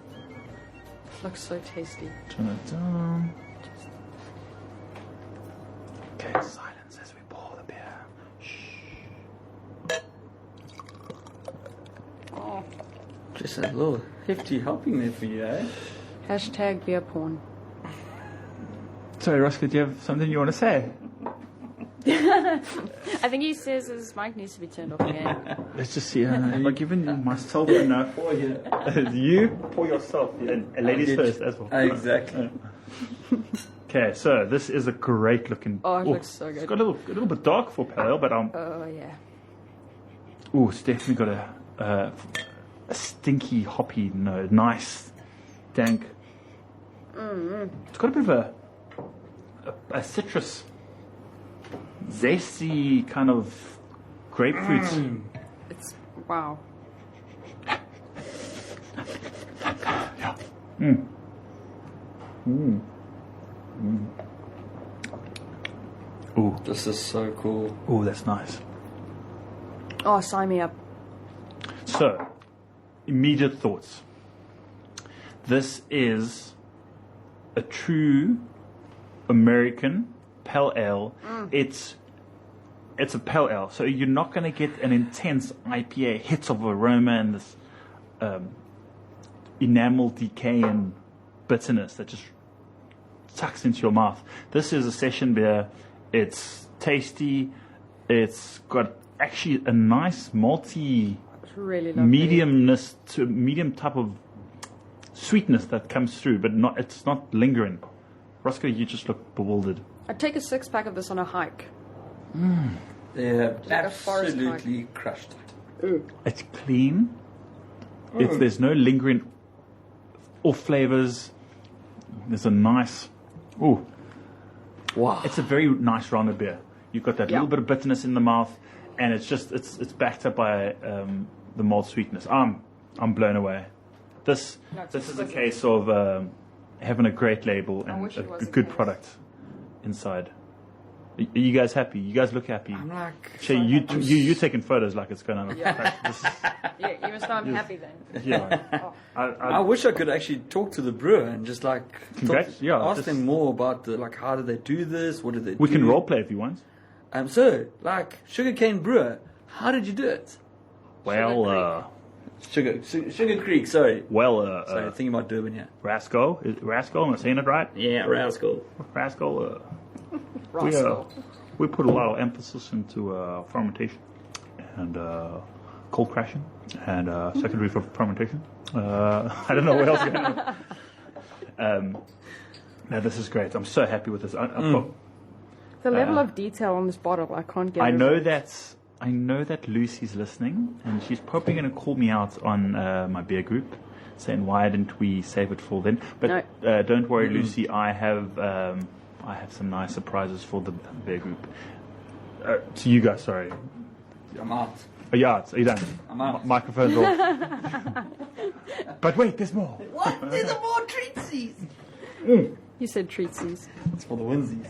Looks so tasty.
it down. Okay, silence as we pour the beer. Shh.
Oh.
Just a little hefty helping there for you, eh?
Hashtag beer porn.
Sorry, Roscoe, do you have something you want to say?
I think he says his mic needs to be turned off again.
Let's just see. Have I given myself enough? You pour yourself. And ladies first as well.
Exactly.
Okay, so this is a great looking.
Oh, it looks so
It's
good.
got a little bit dark for pale, but
Oh, yeah.
it's definitely got a stinky hoppy note. Nice, dank. It's got a bit of a a citrus, zesty kind of grapefruit.
It's wow.
Ooh,
This is so cool.
ooh, that's nice.
Oh, sign me up.
So, immediate thoughts. This is a true American pale ale. It's a pale ale, so you're not going to get an intense IPA hits of aroma and this enamel decay and bitterness that just sucks into your mouth. This is a session beer. It's tasty. It's got actually a nice malty
It's really lovely.
mediumness to medium type of sweetness that comes through, but it's not lingering. Roscoe, you just look bewildered.
I'd take a 6-pack of this on a hike.
They're
like a forest
absolutely crushed.
It's clean. There's no lingering off flavors. There's a nice. Ooh,
Wow.
it's a very nice rounded beer. You've got that
Yeah.
little bit of bitterness in the mouth, and it's backed up by the malt sweetness. I'm blown away. This
That's
is a
exquisite.
case of having a great label
I
and
wish it
a
was a
good
case.
product inside. Are you guys happy? You guys look happy.
I'm like,
Shay, you're taking photos like it's going on.
Yeah.
This is,
Yeah, you must know I'm happy then.
yeah.
I wish I could actually talk to the brewer and just like ask
just-
them more about the like how do they do this? What do they do?
We can role play if you want.
So like sugarcane brewer, how did you do it?
Well,
Sugar Creek. Sorry, thinking about Durban here.
Rascal. Rascal, am I saying it right?
Yeah, Rascal.
Rascal.
Rascal.
We put a lot of emphasis into fermentation and cold crashing and secondary fermentation. I don't know what else going on. No, this is great. I'm so happy with this.
The level of detail on this bottle, I can't get
I
over
know
it.
that Lucy's listening, and she's probably going to call me out on my beer group, saying why didn't we save it for then? But don't worry, Lucy. I have some nice surprises for the beer group. To you guys, sorry.
I'm out.
Oh, yeah, are you done?
I'm out.
Microphone's off. But wait, there's more.
What? There's more treatsies.
You said treatsies.
It's for the winsies.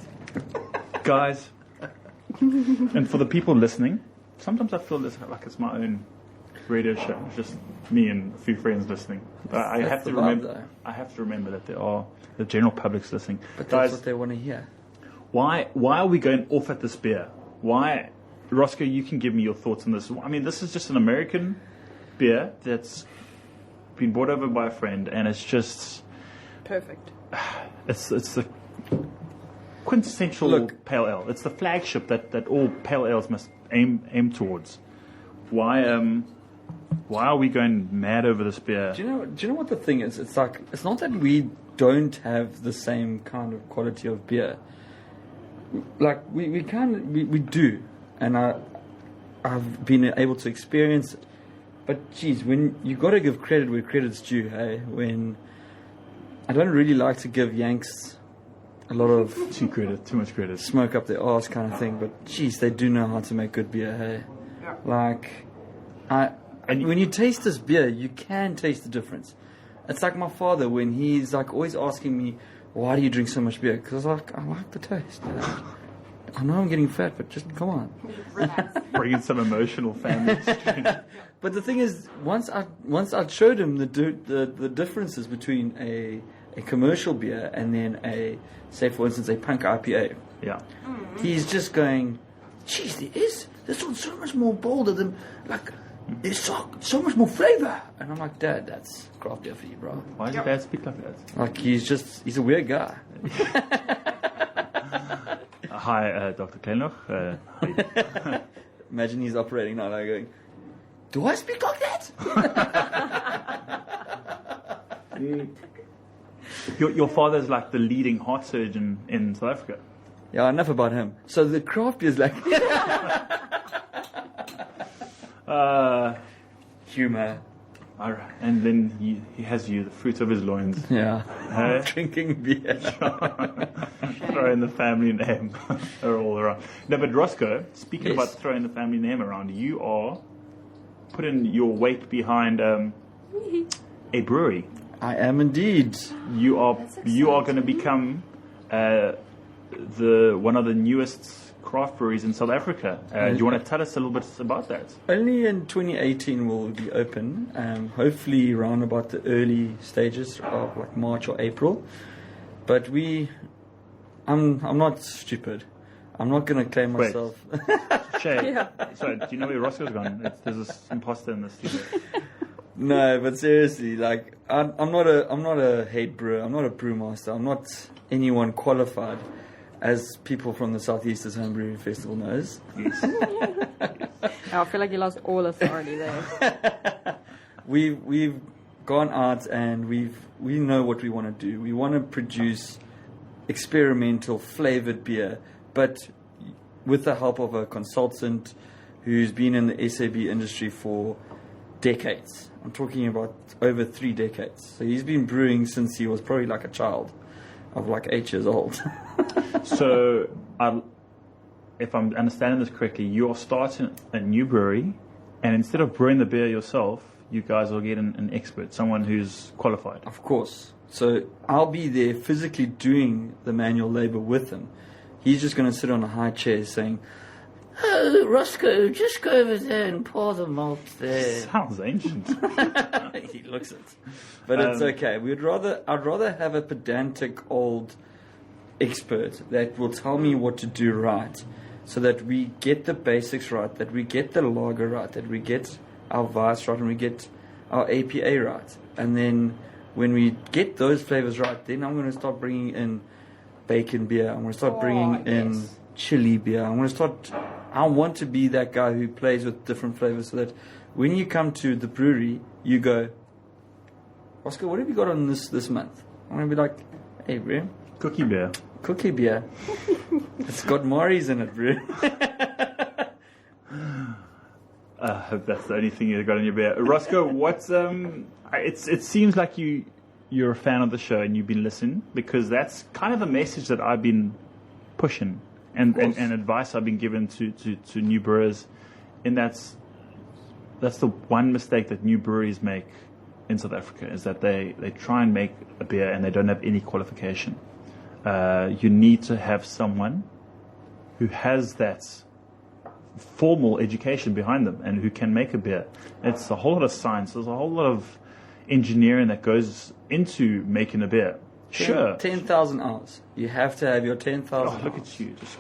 Guys, and for the people listening, sometimes I feel like it's my own radio show. It's just me and a few friends listening. But I
That's
have to
the vibe,
remember.
though.
I have to remember that there are the general public's listening.
But that's
Guys,
what they want to hear.
why are we going off at this beer? Why, Roscoe? You can give me your thoughts on this. I mean, this is just an American beer that's been brought over by a friend, and it's just
Perfect.
it's the quintessential pale ale. It's the flagship that all pale ales must aim towards. Why are we going mad over this beer?
Do you know what the thing is? It's like it's not that we don't have the same kind of quality of beer. Like we do, and I've been able to experience it. But geez, when you got to give credit where credit's due, hey. When I don't really like to give Yanks a lot of
Too much credit.
smoke up their arse kind of thing, but geez, they do know how to make good beer, hey. Like, when you taste this beer, you can taste the difference. It's like my father when he's like always asking me, "Why do you drink so much beer?" Because I like the taste. I know I'm getting fat, but just come on.
Bring in some emotional family.
But the thing is, once I showed him the differences between a commercial beer and then say for instance a punk IPA,
Yeah.
he's just going, "Geez, this one's so much more bolder than like there's so much more flavor." And I'm like, "Dad, that's craft beer for you, bro."
Why does your dad speak like that?
Like he's a weird guy.
Hi, Dr. Klenoch.
Imagine he's operating now, like going, "Do I speak like that?"
Your father's like the leading heart surgeon in South Africa.
Yeah, enough about him. So the craft beer is like
Uh,
humor.
All right. And then he has you, the fruit of his loins.
Yeah.
Hey?
Drinking beer.
Throwing the family name all around. No, but Roscoe, speaking
Yes.
about throwing the family name around, you are putting your weight behind a brewery.
I am indeed.
You are going to become one of the newest craft breweries in South Africa. Do you want to tell us a little bit about that?
Only in 2018 will we be open. Hopefully around about the early stages of like March or April. But I'm not stupid. I'm not going to claim
Wait.
myself.
Shay,
Yeah.
sorry, do you know where Roscoe's gone? There's this imposter in the studio.
No, but seriously, like I'm not a head brewer. I'm not a brewmaster. I'm not anyone qualified, as people from the Southeastern Home Brewing Festival knows.
Yes.
I feel like you lost all authority there.
We've gone out and we know what we want to do. We want to produce experimental flavored beer, but with the help of a consultant who's been in the SAB industry for decades. I'm talking about over 3 decades. So he's been brewing since he was probably like a child of like 8 years old.
So, if I'm understanding this correctly, you are starting a new brewery, and instead of brewing the beer yourself, you guys will get an expert, someone who's qualified.
Of course. So I'll be there physically doing the manual labor with him. He's just going to sit on a high chair saying, "Oh, Roscoe, just go over there and pour the malt there."
Sounds ancient.
He looks it. But it's okay. I'd rather have a pedantic old expert that will tell me what to do right, so that we get the basics right, that we get the lager right, that we get our vice right, and we get our APA right. And then when we get those flavors right, then I'm going to start bringing in bacon beer. I'm going to start bringing in
yes.
chili beer. I want to be that guy who plays with different flavors, so that when you come to the brewery, you go, "Oscar, what have you got on this month?" I'm going to be like, "Hey, bro,
Cookie beer.
cookie beer. It's got Mauri's in it, bro."
I hope that's the only thing you got in your beer. Roscoe, what's it seems like you're a fan of the show and you've been listening, because that's kind of the message that I've been pushing and advice I've been given to new brewers, and that's the one mistake that new breweries make in South Africa, is that they try and make a beer and they don't have any qualification. You need to have someone who has that formal education behind them and who can make a beer. It's a whole lot of science. There's a whole lot of engineering that goes into making a beer. Sure.
10,000 hours. You have to have your 10,000
Oh, look at you, just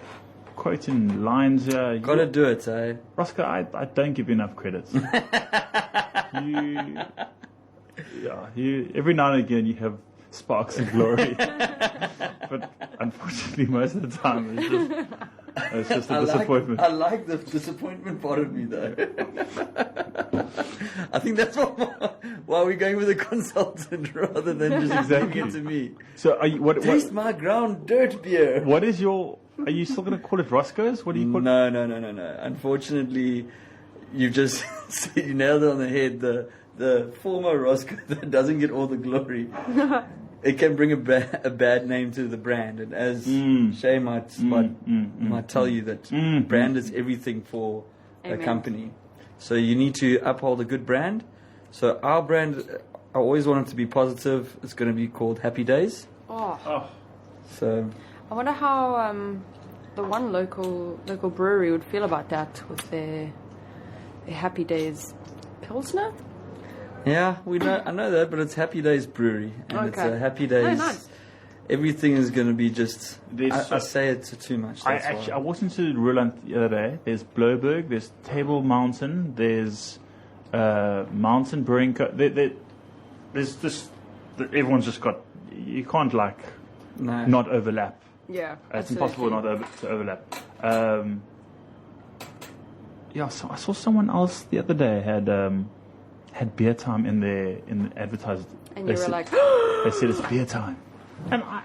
quoting lines here.
Got to do it, eh?
Roscoe, I don't give you enough credit. you every now and again you have sparks of glory, but unfortunately most of the time it's just a disappointment.
I like the disappointment part of me, though. I think that's why we're going with a consultant rather than just giving it to me.
So are you,
Taste my ground dirt beer.
what is your? Are you still going to call it Roscoe's? What do you call it?
No. Unfortunately, you just you nailed it on the head. The former Roscoe that doesn't get all the glory. It can bring a bad name to the brand, and as Shay might tell you that brand is everything for a
Amen.
company. So you need to uphold a good brand. So our brand, I always want it to be positive. It's going to be called Happy Days.
Oh,
So
I wonder how the one local brewery would feel about that with their Happy Days Pilsner.
yeah, I know that, but it's Happy Days Brewery, and it's
Okay.
a Happy Days.
Oh, nice.
Everything is going to be just.
There's
I say it too much. That's
I
why.
walked into Roland the other day. There's Bloberg, there's Table Mountain, there's Mountain Brewing there's this. Everyone's just got. You can't
No.
not overlap.
Yeah,
It's impossible not to overlap. So I saw someone else the other day had beer time in the advertised.
And you were like,
they said it's beer time, and I'm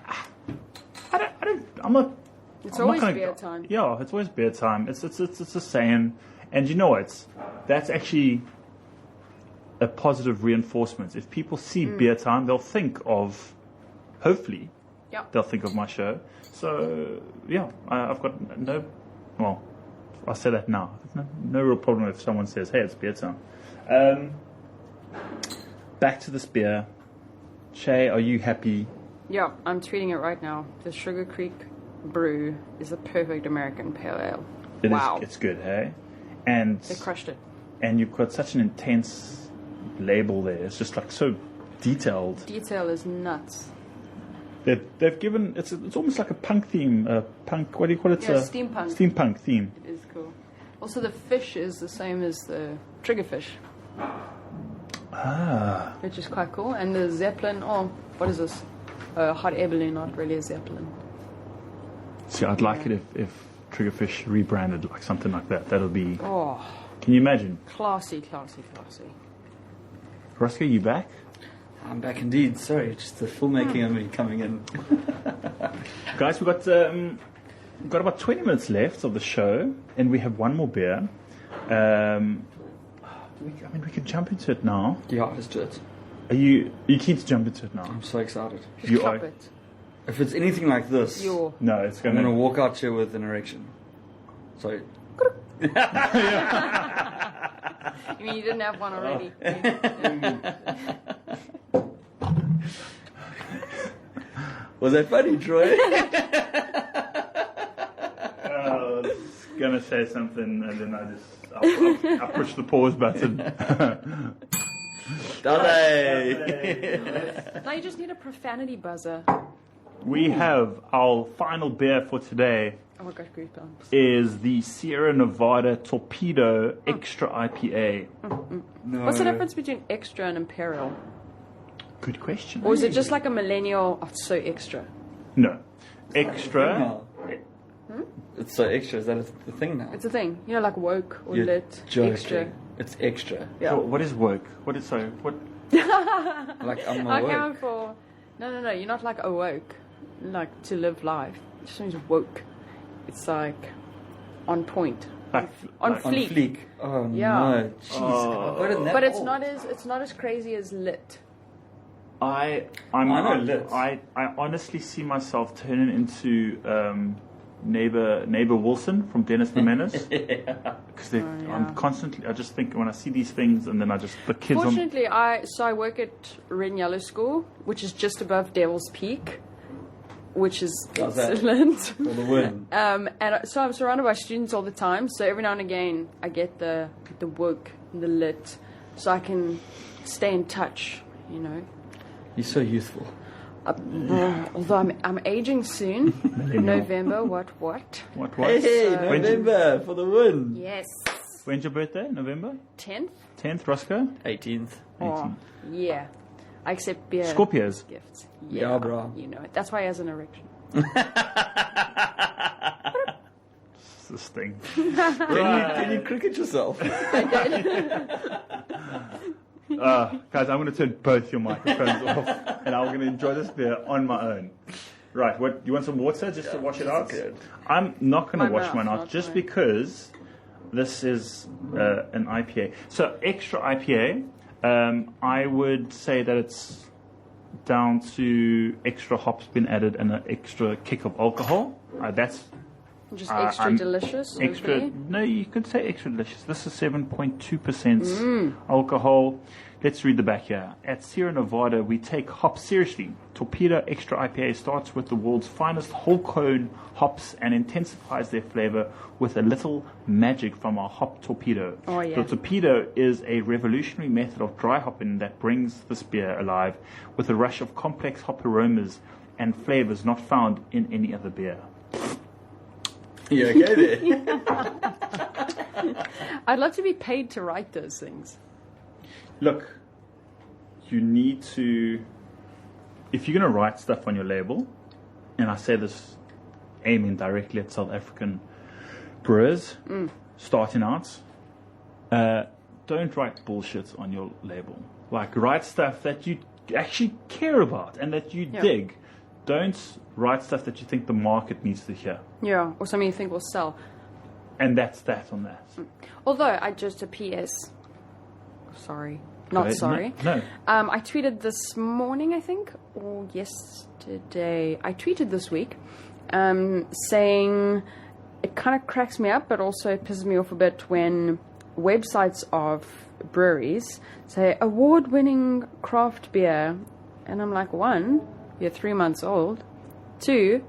not.
it's
I'm not
always
gonna-
beer time.
Yeah, it's always beer time. It's a saying, and you know that's actually a positive reinforcement. If people see Beer Time, they'll think of, hopefully,
Yeah.
they'll think of my show. So, yeah, I've got no, well, I'll say that now. No real problem if someone says, hey, it's Beer Time. Back to this beer. Shay, are you happy?
Yeah, I'm tweeting it right now. The Sugar Creek Brew is a perfect American pale ale.
It is-
Wow.
it's good, hey? And
They crushed it.
and you've got such an intense label there. It's just like so detailed.
Detail is nuts.
They've given it's almost like a punk theme. Punk. What do you call it?
Yeah, steampunk.
Steampunk theme.
It is cool. Also, the fish is the same as the triggerfish, which is quite cool. And the Zeppelin, oh, what is this? Hot air balloon, not really a Zeppelin.
See, I'd like it if Triggerfish rebranded like something like that. That'll be.
Oh,
Can you imagine?
classy, classy, classy.
Roscoe, you back?
I'm back indeed. Sorry, just the filmmaking of me coming in.
Guys, we've got about 20 minutes left of the show, and we have one more beer. We can jump into it now.
Yeah, let's do it.
Are you keen to jump into it now?
I'm so excited.
Just
You
chop
are-
it.
If it's anything like this,
Your.
No, it's
I'm
gonna.
going to walk out here with an erection. Sorry.
You mean you didn't have one already?
Was that funny, Troy?
I was gonna say something, and then I pushed the pause button.
Dale.
Now you just need a profanity buzzer.
We have our final beer for today.
Oh my gosh, goosebumps.
Is the Sierra Nevada Torpedo Extra IPA.
No.
What's the difference between extra and imperial?
Good question.
Or is it just like a millennial, oh, it's so extra?
No. Extra.
Now. It's so extra. Is that the thing now?
It's a thing. You know, like woke or
You're
lit.
joking.
Extra.
It's extra.
Yeah.
So what is woke? What is so? What?
Like I'm
I
awake.
count for. No. You're not like awoke, like to live life. It just means woke. It's like on point,
Like,
on
like-
On
fleek.
fleek. Oh
Yeah.
no. Jeez. I've gotten that
But it's
old.
not as crazy as lit.
I
know lit.
I honestly see myself turning into neighbor Wilson from Dennis the Menace because I'm constantly. I just think when I see these things, and then I just the kids.
Fortunately, I work at Ren Yellow School, which is just above Devil's Peak, which is
How's that?
excellent.
For the win.
And so I'm surrounded by students all the time. So every now and again, I get the woke, the lit, so I can stay in touch. You know.
You're so youthful.
Although I'm aging soon. November. What?
What?
Hey,
When do you-
November for the win.
Yes.
When's your birthday? November
10th.
10th, Roscoe.
18th.
Oh, yeah. I accept beer.
Scorpios.
Gifts.
Yeah, bro.
You know it. That's why he has an erection.
It's this thing.
Can you cricket yourself?
Guys, I'm going to turn both your microphones off, and I'm going to enjoy this beer on my own. Right, what? You want some water just to wash it out?
good.
I'm not going
My
to wash
mouth,
mine out
not
just
mine.
because this is an IPA. So extra IPA, I would say that it's down to extra hops been added and an extra kick of alcohol. That's
Just extra
I'm
delicious.
extra.
Okay.
No, you could say extra delicious. This is 7.2% alcohol. Let's read the back here. At Sierra Nevada, we take hops seriously. Torpedo Extra IPA starts with the world's finest whole cone hops and intensifies their flavor with a little magic from our hop torpedo.
Oh, yeah.
The torpedo is a revolutionary method of dry hopping that brings this beer alive with a rush of complex hop aromas and flavors not found in any other beer.
You okay there?
I'd love to be paid to write those things.
Look, you need to, if you're going to write stuff on your label, and I say this aiming directly at South African brewers starting out, don't write bullshit on your label. Like, write stuff that you actually care about and that you dig. Don't write stuff that you think the market needs to hear.
Yeah, or something you think will sell.
And that's that on that.
Although, just a PS, sorry.
Go
Not
ahead.
sorry.
No.
I tweeted this morning, I think, or yesterday. I tweeted this week saying it kind of cracks me up, but also pisses me off a bit when websites of breweries say award-winning craft beer. And I'm like, 1, you're 3 months old. 2,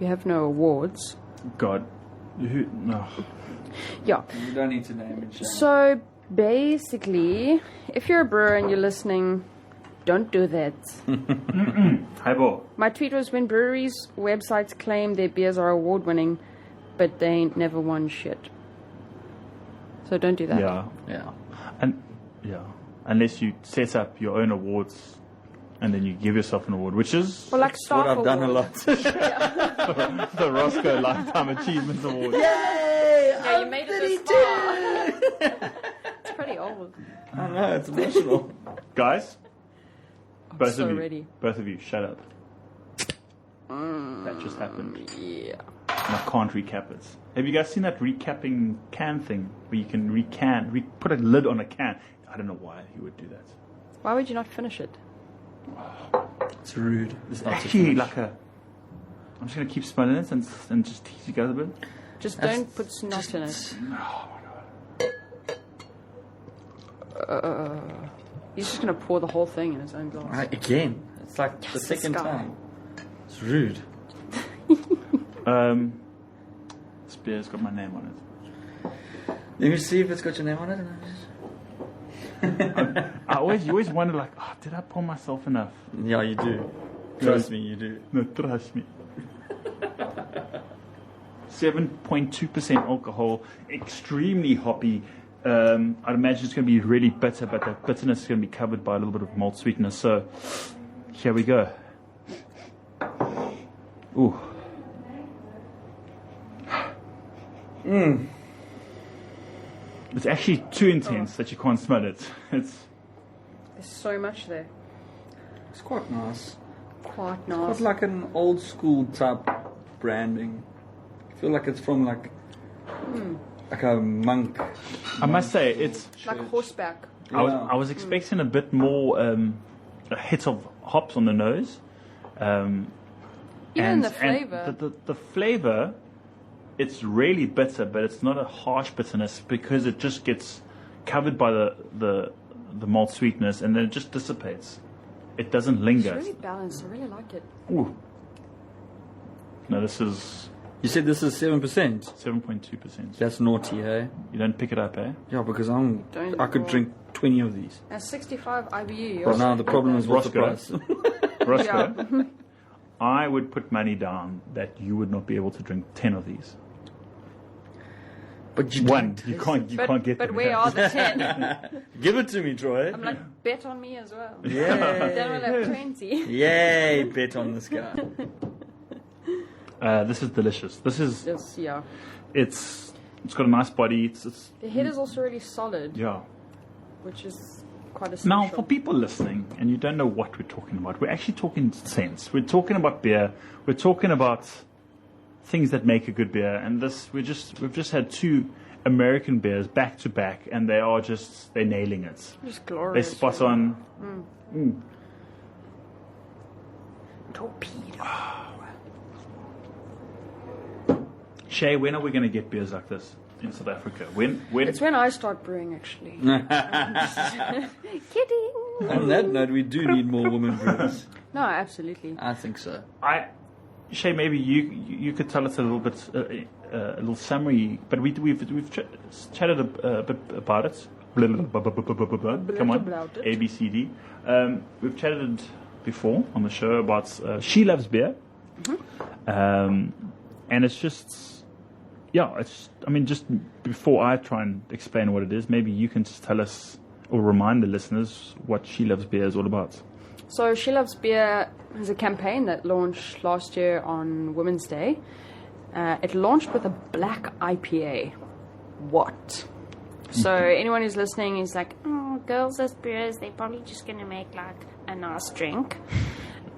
you have no awards.
God. No.
Yeah.
You don't need to name it. Shane.
So basically, if you're a brewer and you're listening, don't do that.
Highball.
My tweet was when breweries' websites claim their beers are award-winning, but they ain't never won shit. So don't do that.
Yeah.
Yeah.
And yeah. Unless you set up your own awards and then you give yourself an award, which is
Well, like
What
staff
I've done a
awards.
lot.
the Roscoe Lifetime Achievement Award.
Yeah, you made it this far. It's pretty old.
I know, it's emotional.
Guys, both
so
of you,
ready.
both of you, shut up. That just happened.
Yeah.
And I can't recap it. Have you guys seen that recapping can thing where you can put a lid on a can? I don't know why you would do that.
Why would you not finish it?
It's rude.
It's actually like a. I'm just gonna keep smelling it and just tease you guys a bit.
Just
That's
don't put snot in it. He's just going to pour the whole thing in his own glass.
Again, it's like the
Yes,
second
this guy.
time. It's rude.
This beer's got my name on it.
Let me see if it's got your name on it.
You always wonder, like, did I pour myself enough?
Yeah, you do. Trust me, you do.
No, trust me. 7.2% alcohol, extremely hoppy. I'd imagine it's going to be really bitter, but the bitterness is going to be covered by a little bit of malt sweetness. So, here we go. Ooh. It's actually too intense that you can't smell it. It's
There's so much there.
It's quite nice.
Quite
It's
nice.
like an old school type branding. I feel like it's from like a monk.
I must say, it's.
Like horseback.
I was expecting a bit more a hit of hops on the nose.
Even the flavour.
The flavour, it's really bitter, but it's not a harsh bitterness because it just gets covered by the malt sweetness and then it just dissipates. It doesn't
It's
linger.
really balanced. I really like it.
Ooh. No, this is
You said this is 7%.
7.2%.
That's naughty, eh?
You don't pick it up, eh?
Yeah, because
Don't
I could
roll.
drink 20 of these.
That's 65 IBU.
But now the problem is what's the
Roscoe.
price?
Roscoe, I would put money down that you would not be able to drink 10 of these.
But you
One,
don't.
you can't get
But
them.
where are the 10?
Give it to me, Troy.
I'm like, bet on me as well.
Yay.
Then we'll have 20.
Yay, bet on this guy.
This is delicious. This is
Yes, yeah.
it's got a nice body. It's
The head is also really solid,
yeah.
which is quite essential.
Now, for people listening, and you don't know what we're talking about, we're actually talking sense. We're talking about beer. We're talking about things that make a good beer. And we've just had 2 American beers back to back, and they're nailing it.
Just
They're
glorious.
spot on.
Torpedo.
Shay, when are we going to get beers like this in South Africa? When?
It's when I start brewing, actually. Kidding.
On that note, we do need more women brewers.
No, absolutely.
I think so.
Shay, maybe you could tell us a little bit, a little summary. But we've chatted a bit about it. Come on,
About it.
ABCD. We've chatted before on the show about She Loves Beer, and it's just. Yeah, just before I try and explain what it is, maybe you can just tell us or remind the listeners what She Loves Beer is all about.
So, She Loves Beer is a campaign that launched last year on Women's Day. It launched with a black IPA. What? So, anyone who's listening is like, oh, girls as brewers, they're probably just going to make like a nice drink.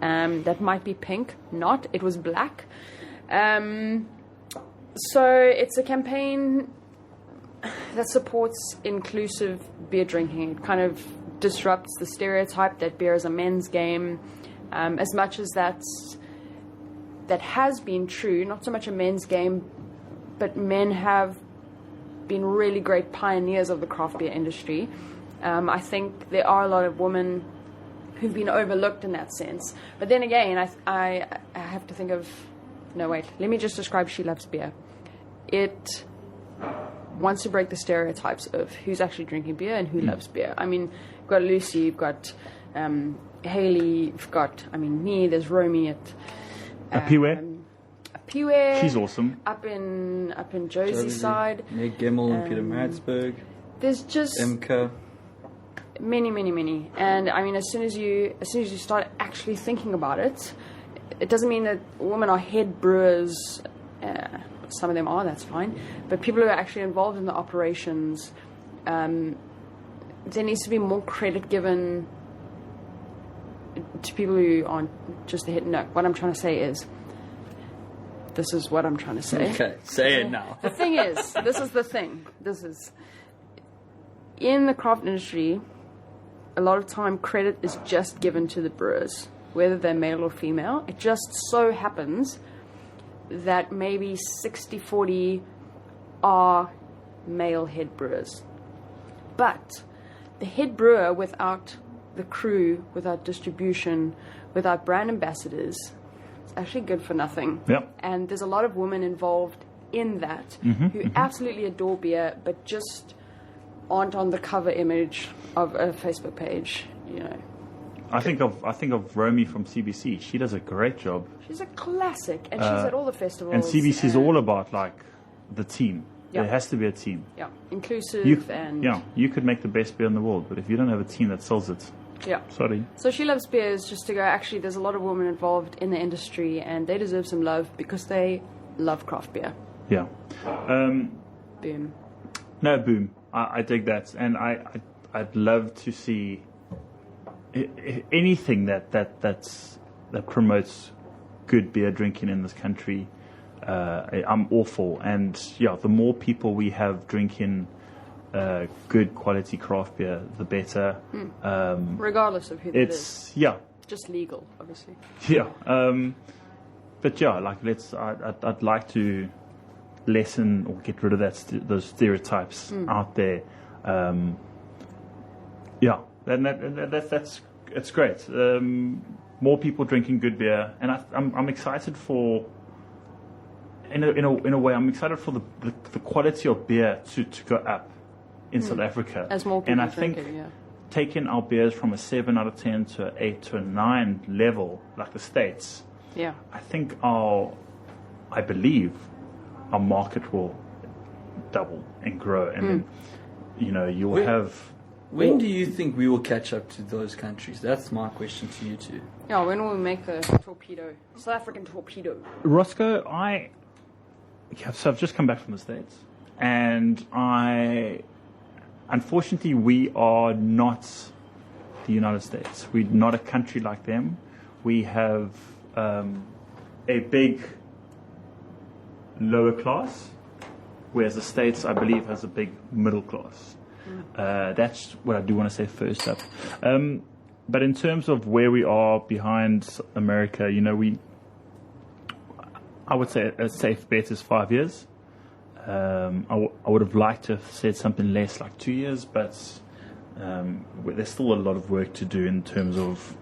That might be pink. Not. It was black. So it's a campaign that supports inclusive beer drinking. It kind of disrupts the stereotype that beer is a men's game. As much as that has been true, not so much a men's game, but men have been really great pioneers of the craft beer industry. I think there are a lot of women who've been overlooked in that sense. But then again, I have to think of... No, wait. Let me just describe She Loves Beer. It wants to break the stereotypes of who's actually drinking beer and who loves beer. I mean, you've got Lucy, you've got Hayley, you've got, me, there's Romy at...
Apiwe.
Apiwe.
She's awesome.
Up in Josie's side.
Meg Gemmell and Peter Madsberg.
There's just...
Imka.
Many. And as soon as you start actually thinking about it, it doesn't mean that women are head brewers. Some of them are, that's fine. But people who are actually involved in the operations, there needs to be more credit given to people who aren't just the head. No, what I'm trying to say is, this is what I'm trying to say.
Okay, say it now.
The thing is, this is the thing. This is, in the craft industry, a lot of time credit is just given to the brewers, whether they're male or female. It just so happens that maybe 60-40 are male head brewers. But the head brewer, without the crew, without distribution, without brand ambassadors, it's actually good for nothing.
Yep.
And there's a lot of women involved in that who absolutely adore beer, but just aren't on the cover image of a Facebook page,
I think of Romy from CBC. She does a great job.
She's a classic, and she's at all the festivals.
And CBC is all about the team.
Yeah.
There has to be a team.
Yeah, inclusive
You could make the best beer in the world, but if you don't have a team that sells it, sorry.
So She Loves Beer is just to go, actually, there's a lot of women involved in the industry, and they deserve some love because they love craft beer.
Yeah.
Boom.
No, boom. I dig that, and I'd love to see anything that promotes good beer drinking in this country. I'm all for, and the more people we have drinking good quality craft beer, the better.
Regardless of who that is. Just legal, obviously.
Yeah. But I'd like to lessen or get rid of those stereotypes out there. It's great. More people drinking good beer, and I'm excited for. In a way, I'm excited for the quality of beer to go up in South Africa.
As more people
and I
drink
think
it,
taking our beers from a 7 out of 10 to an 8 to a 9 level, like the States.
Yeah.
I think I believe our market will double and grow, and then, you'll have.
When do you think we will catch up to those countries? That's my question to you two.
Yeah, when will we make the torpedo? South African torpedo.
Roscoe, so I've just come back from the States, and unfortunately, we are not the United States. We're not a country like them. We have a big lower class, whereas the States, I believe, has a big middle class. That's what I do want to say first up. But in terms of where we are behind America, I would say a safe bet is 5 years. I would have liked to have said something less, like 2 years, but there's still a lot of work to do in terms of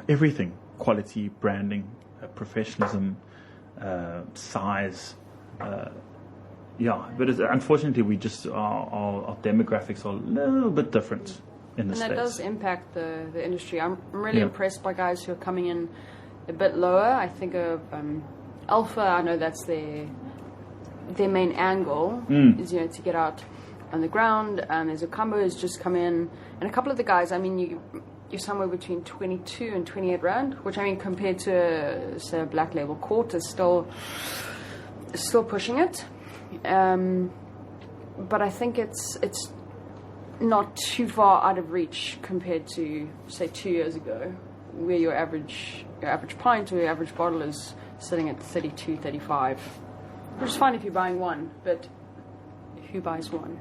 everything: quality, branding, professionalism, size. But unfortunately, we just our demographics are a little bit different in the States.
And that does impact the industry. I'm really impressed by guys who are coming in a bit lower. I think of Alpha. I know that's their main angle is to get out on the ground. And there's a combo who's just come in, and a couple of the guys. You're somewhere between 22 and 28 rand, which compared to say a Black Label Court is still pushing it. But I think it's not too far out of reach compared to say 2 years ago, where your average pint or your average bottle is sitting at 32, 35. Which is fine if you're buying one, but who buys one?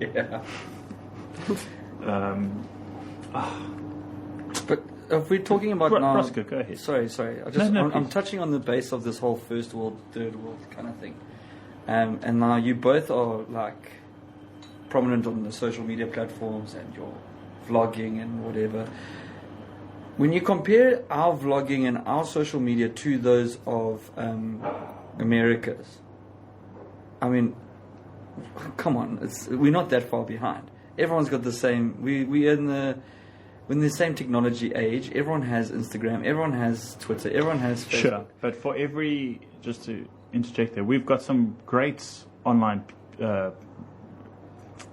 Yeah.
Um,
But if we're talking about now,
Roscoe, go ahead.
Sorry. I'm
please.
touching on the base of this whole first world, third world kind of thing. And now you both are like prominent on the social media platforms and your vlogging and whatever. When you compare our vlogging and our social media to those of America's, I mean, come on, we're not that far behind. Everyone's got the same. We're in the same technology age. Everyone has Instagram. Everyone has Twitter. Everyone has Facebook.
Sure, but for every, just to interject there, we've got some great online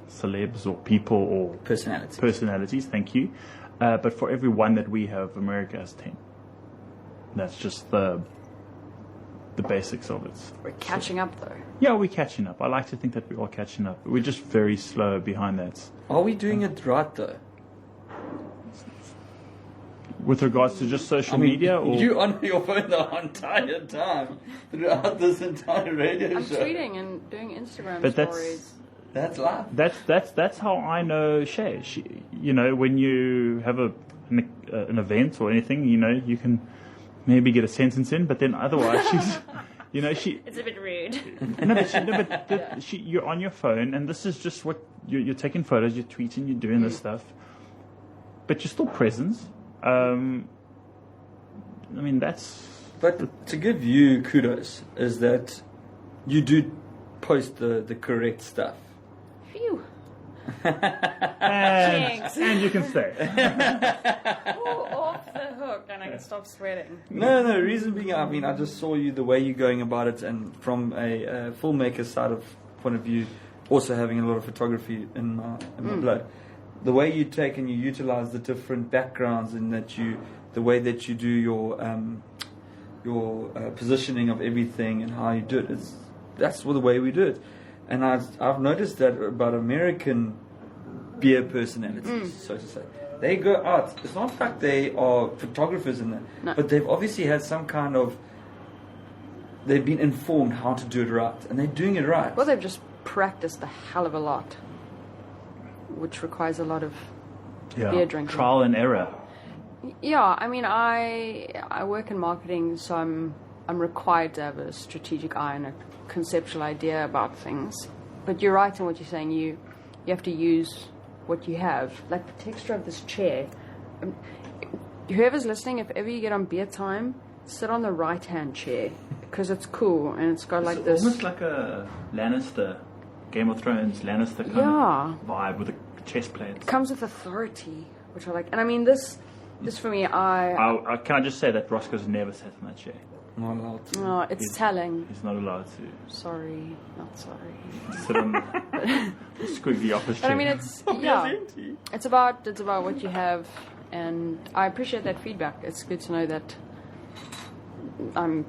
celebs or people or personalities. Thank you. But for every one that we have, America has 10. That's just the basics of it.
We're catching up, though.
Yeah, we're catching up. I like to think that we're all catching up. We're just very slow behind that.
Are we doing it right though?
With regards to just social
I mean,
media, or
you on your phone the entire time throughout this entire radio
I'm
show.
tweeting and doing Instagram
But
stories.
That's life.
that's how I know Shay. You know, when you have an event or anything, you know, you can maybe get a sentence in, but then otherwise she's, you know,
It's a bit rude.
you're on your phone, and this is just what you're taking photos, you're tweeting, you're doing this stuff, but you're still present. I mean, that's.
But to give you kudos is that you do post the correct stuff.
Phew.
And you can stay.
Off the hook, and I can stop sweating.
No, reason being, I mean, I just saw you, the way you're going about it, and from a filmmaker side of point of view, also having a lot of photography in my blood. The way you take and you utilize the different backgrounds, and the way that you do your positioning of everything and how you do it, that's the way we do it. And I've noticed that about American beer personalities, so to say. They go out. It's not like they are photographers in that, but they've obviously had some kind of. They've been informed how to do it right, and they're doing it right.
Well, they've just practiced a hell of a lot, which requires a lot of beer drinking.
Trial and error.
Yeah, I mean, I work in marketing, so I'm required to have a strategic eye and a conceptual idea about things. But you're right in what you're saying. You have to use what you have, like the texture of this chair. Whoever's listening, if ever you get on beer time, sit on the right-hand chair because it's cool and it's got like this.
Almost like a Lannister, Game of Thrones Lannister kind of vibe with the chest plates.
It comes with authority, which I like. And I mean, this for me, I
can I just say that Roscoe's never sat in that chair.
Not allowed to.
Oh, it's telling.
He's not allowed to.
Sorry, not sorry.
Sit on the squiggly office chair.
But I mean, it's about what you have, and I appreciate that feedback. It's good to know that I'm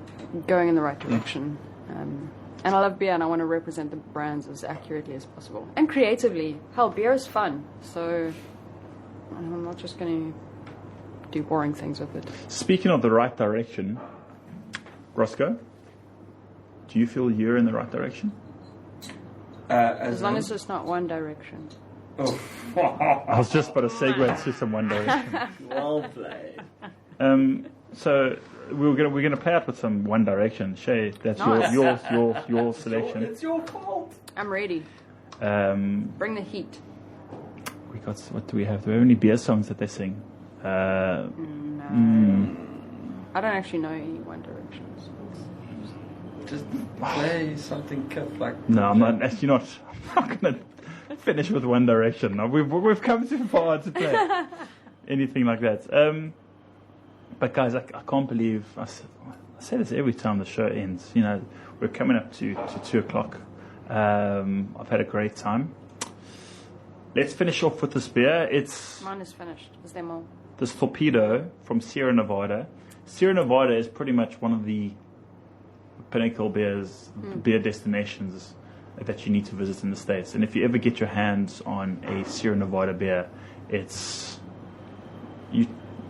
going in the right direction. And I love beer, and I want to represent the brands as accurately as possible and creatively. Hell, beer is fun, so I'm not just going to do boring things with it.
Speaking of the right direction, Roscoe, do you feel you're in the right direction?
As long as it's not one direction.
Oh.
I was just about to segue to some One Direction.
Well played.
So we're gonna play out with some One Direction. Shay, that's
Nice.
your selection.
It's your fault.
I'm ready. Bring the heat.
We got, what do we have? Do we have any beer songs that they sing?
I don't actually know any One Direction songs.
Just play something kept like.
No, I'm not. Actually, I'm not gonna finish with One Direction. No, we've come too far to play anything like that. But guys, I can't believe I say this every time the show ends. You know, we're coming up to 2:00. I've had a great time. Let's finish off with this beer.
Mine is finished. Is there more?
This Torpedo from Sierra Nevada. Sierra Nevada is pretty much one of the pinnacle beer destinations that you need to visit in the States. And if you ever get your hands on a Sierra Nevada beer, you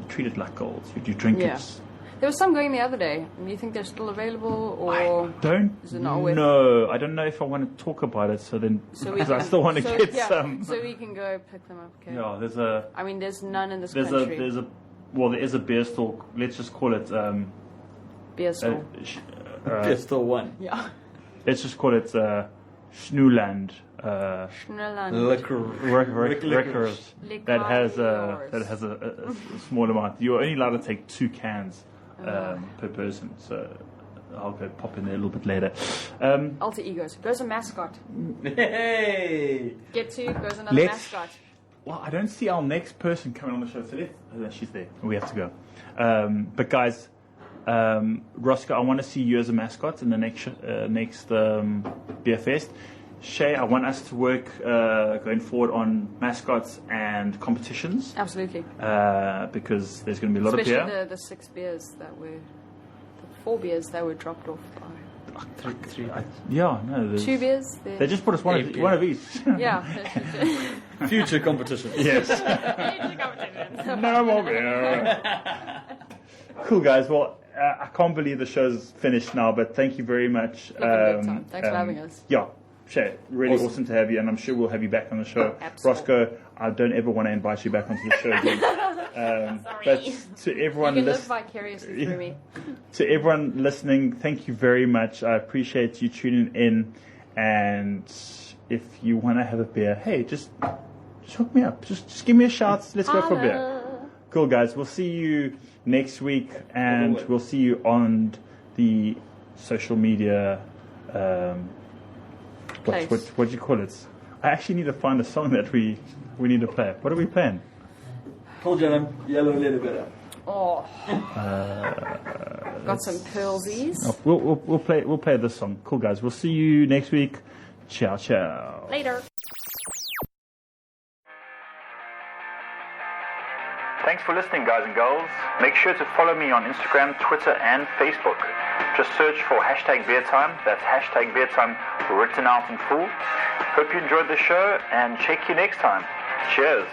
treat it like gold. You drink it.
There was some going the other day. Do you think they're still available, or
Don't
is it not worth?
know. I don't know if I want to talk about it. So then, because I still want to get some.
So we can go pick them up. Okay.
Yeah, there's a.
I mean, there's none in this
There's
country.
there is a beer stall. Let's just call it.
Beer store.
Pistol one.
Yeah.
Let's just call it Schnuland.
Schnelland.
Records that has a small amount. You're only allowed to take 2 cans per person. So I'll go pop in there a little bit later.
Alter egos. Goes a mascot.
Hey!
Get to goes another
Let's-
mascot.
Well, I don't see our next person coming on the show today. Oh, she's there. We have to go. But guys, Roscoe, I want to see you as a mascot in the next Beer Fest. Shay, I want us to work going forward on mascots and competitions.
Absolutely.
Because there's going to be a lot
Especially
of beer.
the 6 beers that were, the 4 beers that were dropped off by.
Three.
Yeah, no.
2 beers.
They just put us one of each.
Yeah.
Future competition.
Yes. No more beer. Cool, guys. Well, I can't believe the show's finished now, but thank you very much.
Thanks for having us.
Yeah, Shay, really awesome to have you, and I'm sure we'll have you back on the show.
Absolutely.
Roscoe, I don't ever want to invite you back onto the show again. But to everyone
You can live
listening.
vicariously through me.
To everyone listening, thank you very much. I appreciate you tuning in. And if you want to have a beer, hey, just hook me up. Just give me a shout. Let's go for a beer. Cool, guys. We'll see you next week, and we'll see you on the social media. What do you call it? I actually need to find a song that we need to play. What are we playing?
Hold on, yellow a little bit up.
Oh. Got some pearlsies.
Oh, we'll play this song. Cool, guys. We'll see you next week. Ciao, ciao.
Later.
Thanks for listening, guys and girls. Make sure to follow me on Instagram, Twitter, and Facebook. Just search for #BeerTime. That's #BeerTime written out in full. Hope you enjoyed the show, and check you next time. Cheers.